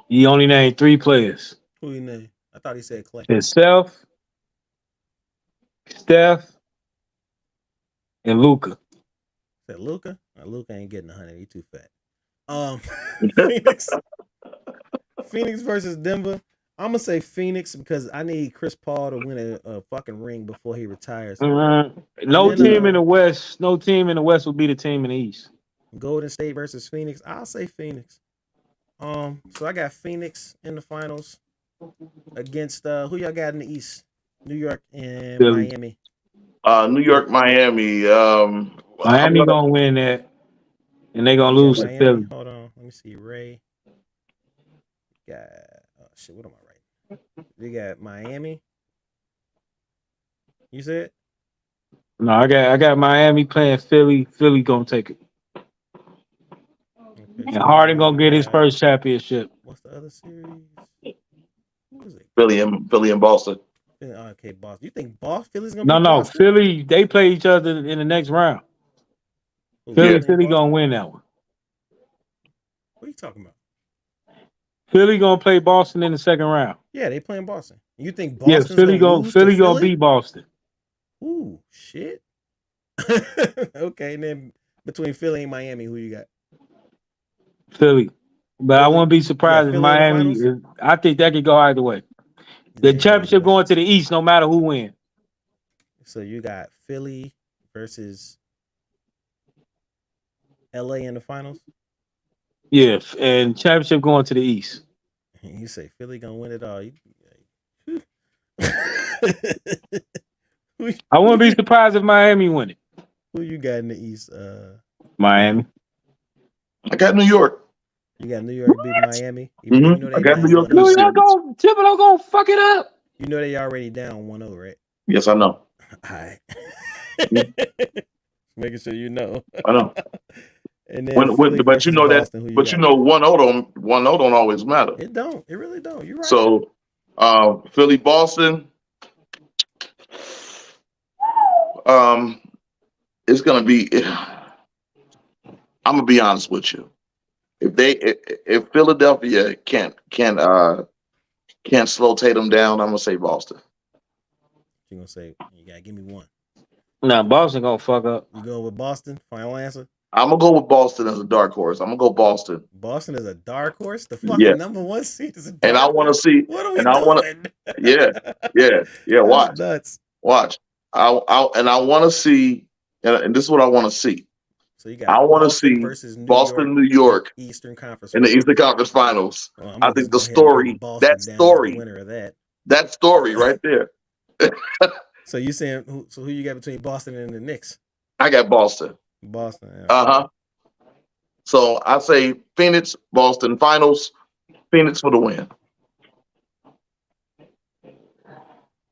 he only named 3 players: Who you name? I thought he said Klay. himself, Steph, and Luca. Said Luca. Luca ain't getting 100. He too fat. Um, Phoenix. Phoenix versus Denver. I'm gonna say Phoenix because I need Chris Paul to win a fucking ring before he retires. No then, team in the West. No team in the West will be the team in the East. Golden State versus Phoenix. I'll say Phoenix. So I got Phoenix in the finals against who y'all got in the East? New York and Philly. Miami. New York, Miami. I'm Miami gonna. gonna win that, and they gonna You got lose to Miami. Philly. Hold on, let me see. Ray got oh shit. What am I writing? You got Miami. You said No, I got Miami playing Philly. Philly gonna take it, okay. and So then Harden you gonna get his got first championship. what's the other series? Who is it? Philly and Boston. Okay, Boston. You think Philly's gonna No, beat no, Boston? Philly. They play each other in the next round. Who, Yeah. Philly and Philly gonna Boston? win that one. What are you talking about? Philly gonna play Boston in the second round. Yeah, they playing Boston. You think Yeah, Boston's gonna lose to Philly gonna Philly? beat Boston. Ooh, shit. Okay, and then between Philly and Miami, who you got? Philly, but I Philly. wouldn't be You got surprised if Philly in the Miami. finals? I think that could go either way. The That could go either championship way. going to the East, no matter who wins. So you got Philly versus LA in the finals. Yeah, and championship going to the East. You say Philly gonna win it all. who, I who wouldn't be you surprised if Miami win it. who you got in the East? Miami. I got New York. You got New York beat Miami, even though you know I they got New down York one in the New zero. York series. gonna Thibodeau gonna fuck it up. You know they already down 1-0, right? Yes, I know. All right. Mhm. Making sure you know. I know. And then Philly But you versus know that. Boston, who you But you got? know, 1-0 don't always matter. It don't. It really don't. You're right. So, Philly, Boston. Um, it's gonna be. I'm gonna be honest with you. If Philadelphia can't slow Tatum down, I'm gonna say Boston. You're gonna say you gotta give me one. Nah, Boston gonna fuck up. You going with Boston? Final answer? I'm gonna go with Boston as a dark horse. I'm gonna go Boston. Boston is a dark horse. The Yeah, fucking number one seed is a and I dark want to horse. see, What are we and I want to, doing? yeah, yeah. That's Watch, nuts. watch. I want to see, and this is what I want to see. So you got I want to Boston see versus New York Boston, New York Eastern Conference in the Finals. Eastern Conference Finals. Well, I'm I gonna just think the go ahead and put story, Boston down as the winner of that. that story right there. So you saying who you got between Boston and the Knicks? I got Boston. Boston. Yeah, Uh huh. So I say Phoenix, Boston Finals. Phoenix for the win.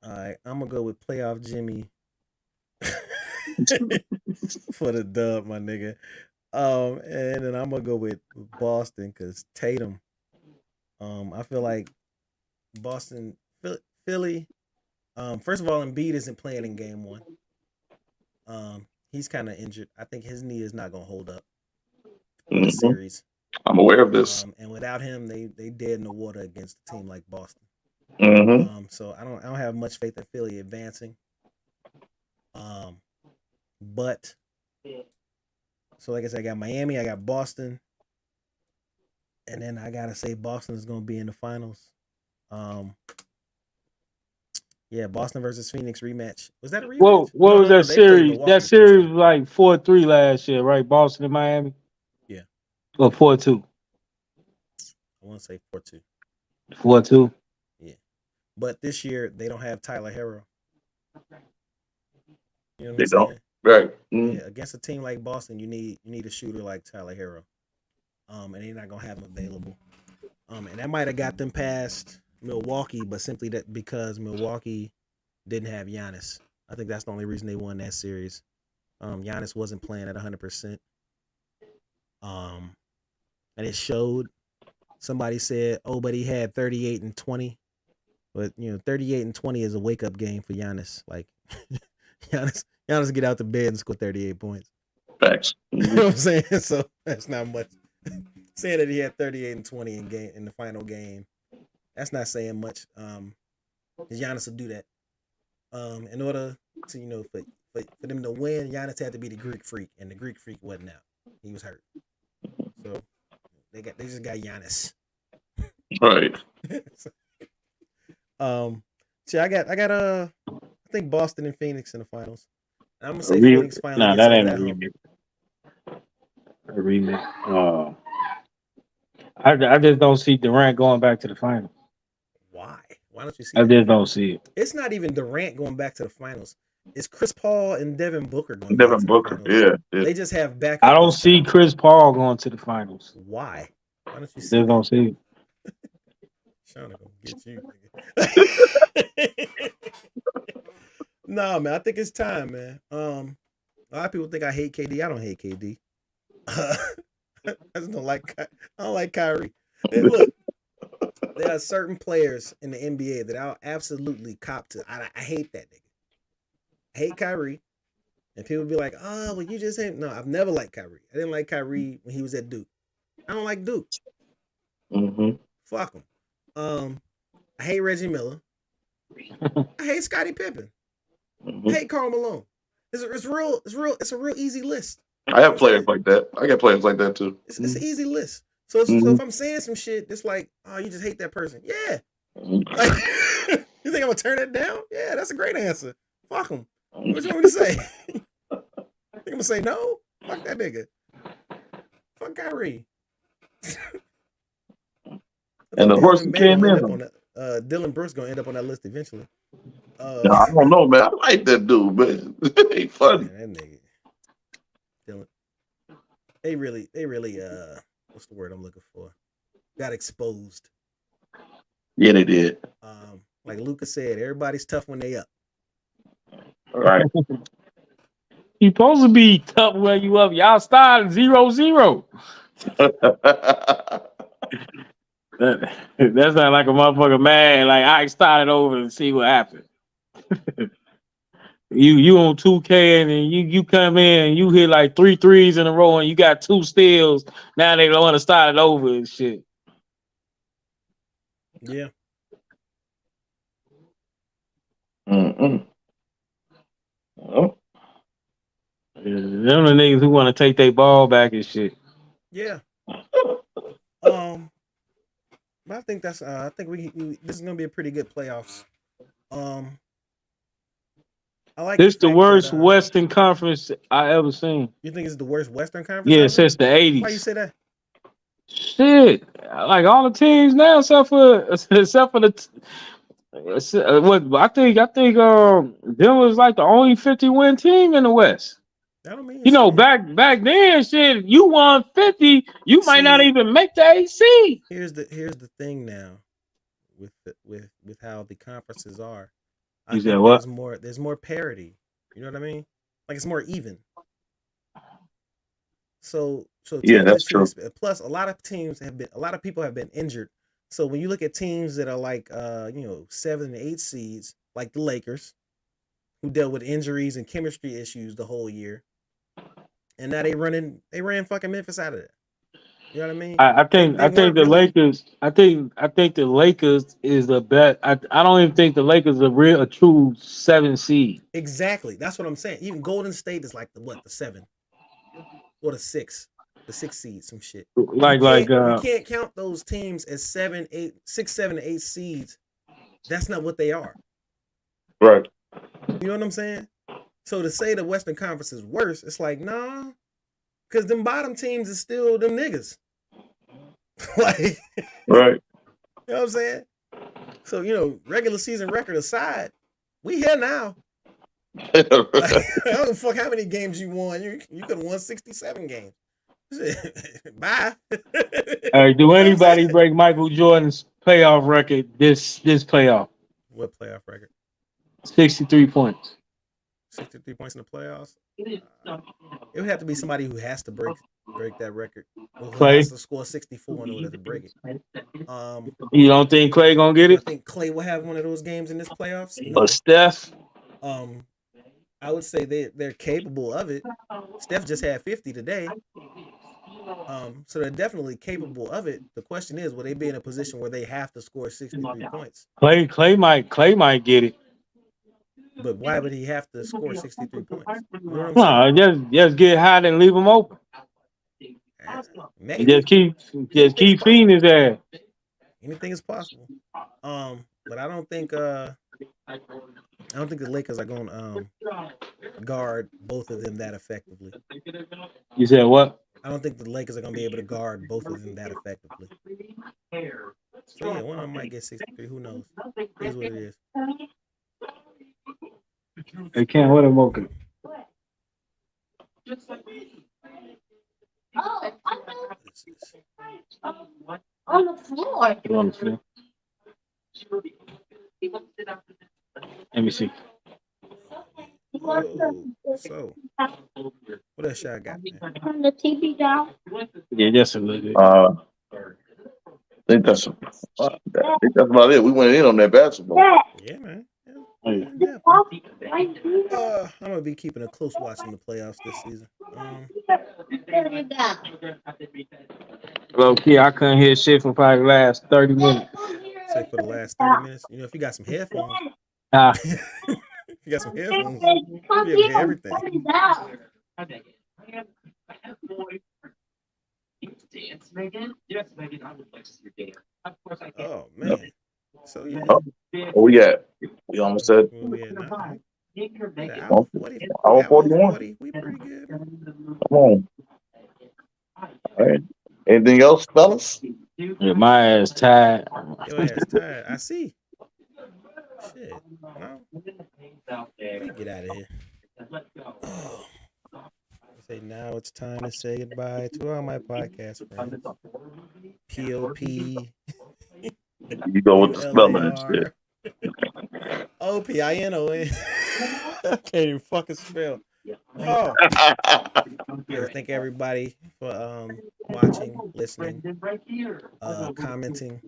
All right, I'm gonna go with playoff Jimmy for the dub, my nigga. And then I'm gonna go with Boston because Tatum. I feel like Boston, Philly. First of all, Embiid isn't playing in game one. He's kind of injured. I think his knee is not gonna hold up for the Mhm. series. I'm aware of this. And without him, they dead in the water against a team like Boston. Hmm. So I don't have much faith in Philly advancing. But so like I said, I got Miami, I got Boston, and then I gotta say Boston is gonna be in the finals. Yeah, Boston versus Phoenix rematch. Was that a rematch? What No, was no, no. that They played series? That Milwaukee the first series was time. like 4-3 last year, right? Boston and Miami, Yeah, or 4-2. I want to say 4-2. 4-2. Yeah, but this year they don't have Tyler Hero. You know what They I'm don't. saying? Right. Yeah, against a team like Boston, you need a shooter like Tyler Hero. And they're not gonna have him available. And that might have got them past Milwaukee, but simply that because Milwaukee didn't have Giannis. I think that's the only reason they won that series. Giannis wasn't playing at 100%. And it showed. Somebody said, "Oh, but he had 38 and 20." But 38 and 20 is a wake up game for Giannis. Like Giannis get out the bed and score 38 points. Facts. You know what I'm saying? So that's not much. Saying that he had 38 and 20 in the final game, that's not saying much. Because Giannis will do that. In order to for them to win, Giannis had to be the Greek freak, and the Greek freak wasn't out. He was hurt. So they just got Giannis. Right. See, I got I think Boston and Phoenix in the finals. I'm gonna A say re- Phoenix finally Nah, gets that over ain't a that hump. remix. A remix. I just don't see Durant going back to the finals. Why? Why don't you see I that? just don't see it. It's not even Durant going back to the finals. It's Chris Paul and Devin Booker going back Devin to the Booker. finals. Yeah. They just have backup. I don't this see time. Chris Paul going to the finals. Why? Why don't you Just see that? don't see it. Sean gonna get you, nigga. No, man. I think it's time, man. A lot of people think I hate KD. I don't hate KD. I just don't like. I don't like Kyrie. Hey, look, there are certain players in the NBA that I'll absolutely cop to. I hate that nigga. I hate Kyrie. And people be like, "Oh, well, you just hate." No, I've never liked Kyrie. I didn't like Kyrie when he was at Duke. I don't like Duke. Mm-hmm. Fuck him. I hate Reggie Miller. I hate Scottie Pippen. Mm-hmm. I hate Karl Malone. It's a real easy list. I have players like that. I got players like that too. It's an easy list. So if I'm saying some shit, it's like, oh, you just hate that person. Yeah. Like, you think I'm gonna turn that down? Yeah, that's a great answer. Fuck him. What you want me to say? Think I'm gonna say no? Fuck that nigga. Fuck Kyrie. And the person came in. Dylan Brooks gonna end up on that list eventually. I don't know, man. I like that dude, man. He funny. Man, that nigga. Dylan. They really what's the word I'm looking for? Got exposed. Yeah, they did. Like Luca said, everybody's tough when they up. All right. You supposed to be tough when you up. Y'all started 0-0. That's not like a motherfucker mad. Like I started over and see what happened. You on 2K and then you come in and you hit like 3 threes in a row and you got 2 steals. Now they want to start it over and shit. Yeah. Mm-mm. Oh. Them the niggas who want to take their ball back and shit. Yeah. But I think that's I think we this is gonna be a pretty good playoffs. I like This the fact worst that, Western Conference I ever seen. You think it's the worst Western Conference? Yeah, ever? since the Why you 80s. say that? Shit, like all the teams now, except for the what I think Denver's like the only 50-win team in the West. That don't mean You know, shit. back then, shit, you won 50, you might not See, even make the AC. Here's the thing now, with how the conferences are. I You said think what? there's more parity. You know what I mean? Like it's more even. So Yeah, teams that's that you true. plus a lot of people have been injured. So when you look at teams that are like 7 and 8 seeds, like the Lakers, who dealt with injuries and chemistry issues the whole year, and now they ran fucking Memphis out of it. You know what I mean? I think They weren't the really Lakers. I think the Lakers is the best. I don't even think the Lakers are a true 7 seed. exactly. That's what I'm saying. Even Golden State is like the 7 or the 6 seed, some shit. You can't count those teams as 7, 8, 6, 7, 8 seeds. That's not what they are. Right. You know what I'm saying? So to say the Western Conference is worse, it's like, nah, because them bottom teams is still them niggas. Like, Right. You know what I'm saying? So, regular season record aside, we here now. Like, I don't give a fuck how many games you won. You could have won 67 games. Bye. All right, do anybody break Michael Jordan's playoff record this playoff? What playoff record? 63 points. 63 points in the playoffs. It would have to be somebody who has to break that record, or who Clay. has to score 64 in order to break it. You don't think Clay gonna get I it? think Clay will have one of those games in this playoffs. Or No. Steph? I would say they're capable of it. Steph just had 50 today. So they're definitely capable of it. The question is, will they be in a position where they have to score 63 points? Clay might get it. But why would he have to score 63 points? You know what I'm No, saying? just get hot and leave him open. Maybe. Just keep feeding his ass. Anything is possible. But I don't think the Lakers are going to guard both of them that effectively. You said what? I don't think the Lakers are going to be able to guard both of them that effectively. So yeah, one of them might get 63. Who knows? It is what it is. They can't let him open. On the floor. Let me see. Whoa. So, what else y'all got, man? Turn the TV down. Yeah, just a little bit. I think that's about it. We went in on that basketball. Yeah, man. Hey. Yeah. I'm gonna be keeping a close watch on the playoffs this season. Low key, I couldn't hear shit for probably the last 30 minutes. Say for the last 30 minutes. You know, if you got some headphones, Ah, if you got some headphones, you'll be able to hear everything. Oh man. So yeah. Oh yeah, we almost said Where we at now? Yeah, Hour 40, 41. 40, we pretty good. Come on. All right. Anything else, fellas? yeah, my ass tired. Your ass tired. I see. Shit. Well, we get out of here. Say now it's time to say goodbye to all my podcast friends. POP. You go with the spelling and shit. OPINON. I can't even fucking spell. Oh. Thank everybody for watching, listening, commenting.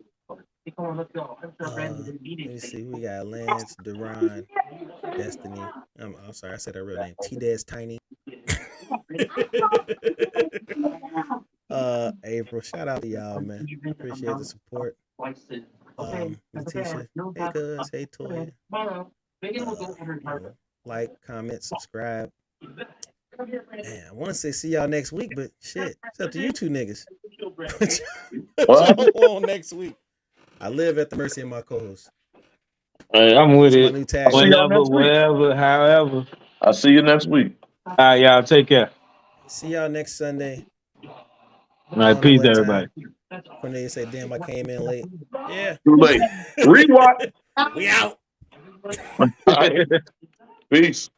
Let me see. We got Lance, Duran, Destiny. I'm sorry, I said her real name. T-Dez Tiny. April. Shout out to y'all, man. Appreciate the support. Letitia. Hey cuz, hey Toya. Like, comment, subscribe. Man, I want to say see y'all next week, but shit, it's up to you two niggas. What y'all on next week? I live at the mercy of my co-host. Hey, I'm with That's it. my new tag. Whatever, however. I'll see you next week. All right, y'all, take care. See y'all next Sunday. All right, peace, everybody. Cornelia said, damn, I came in late. Yeah. Too late. Rewatch. We out. Peace.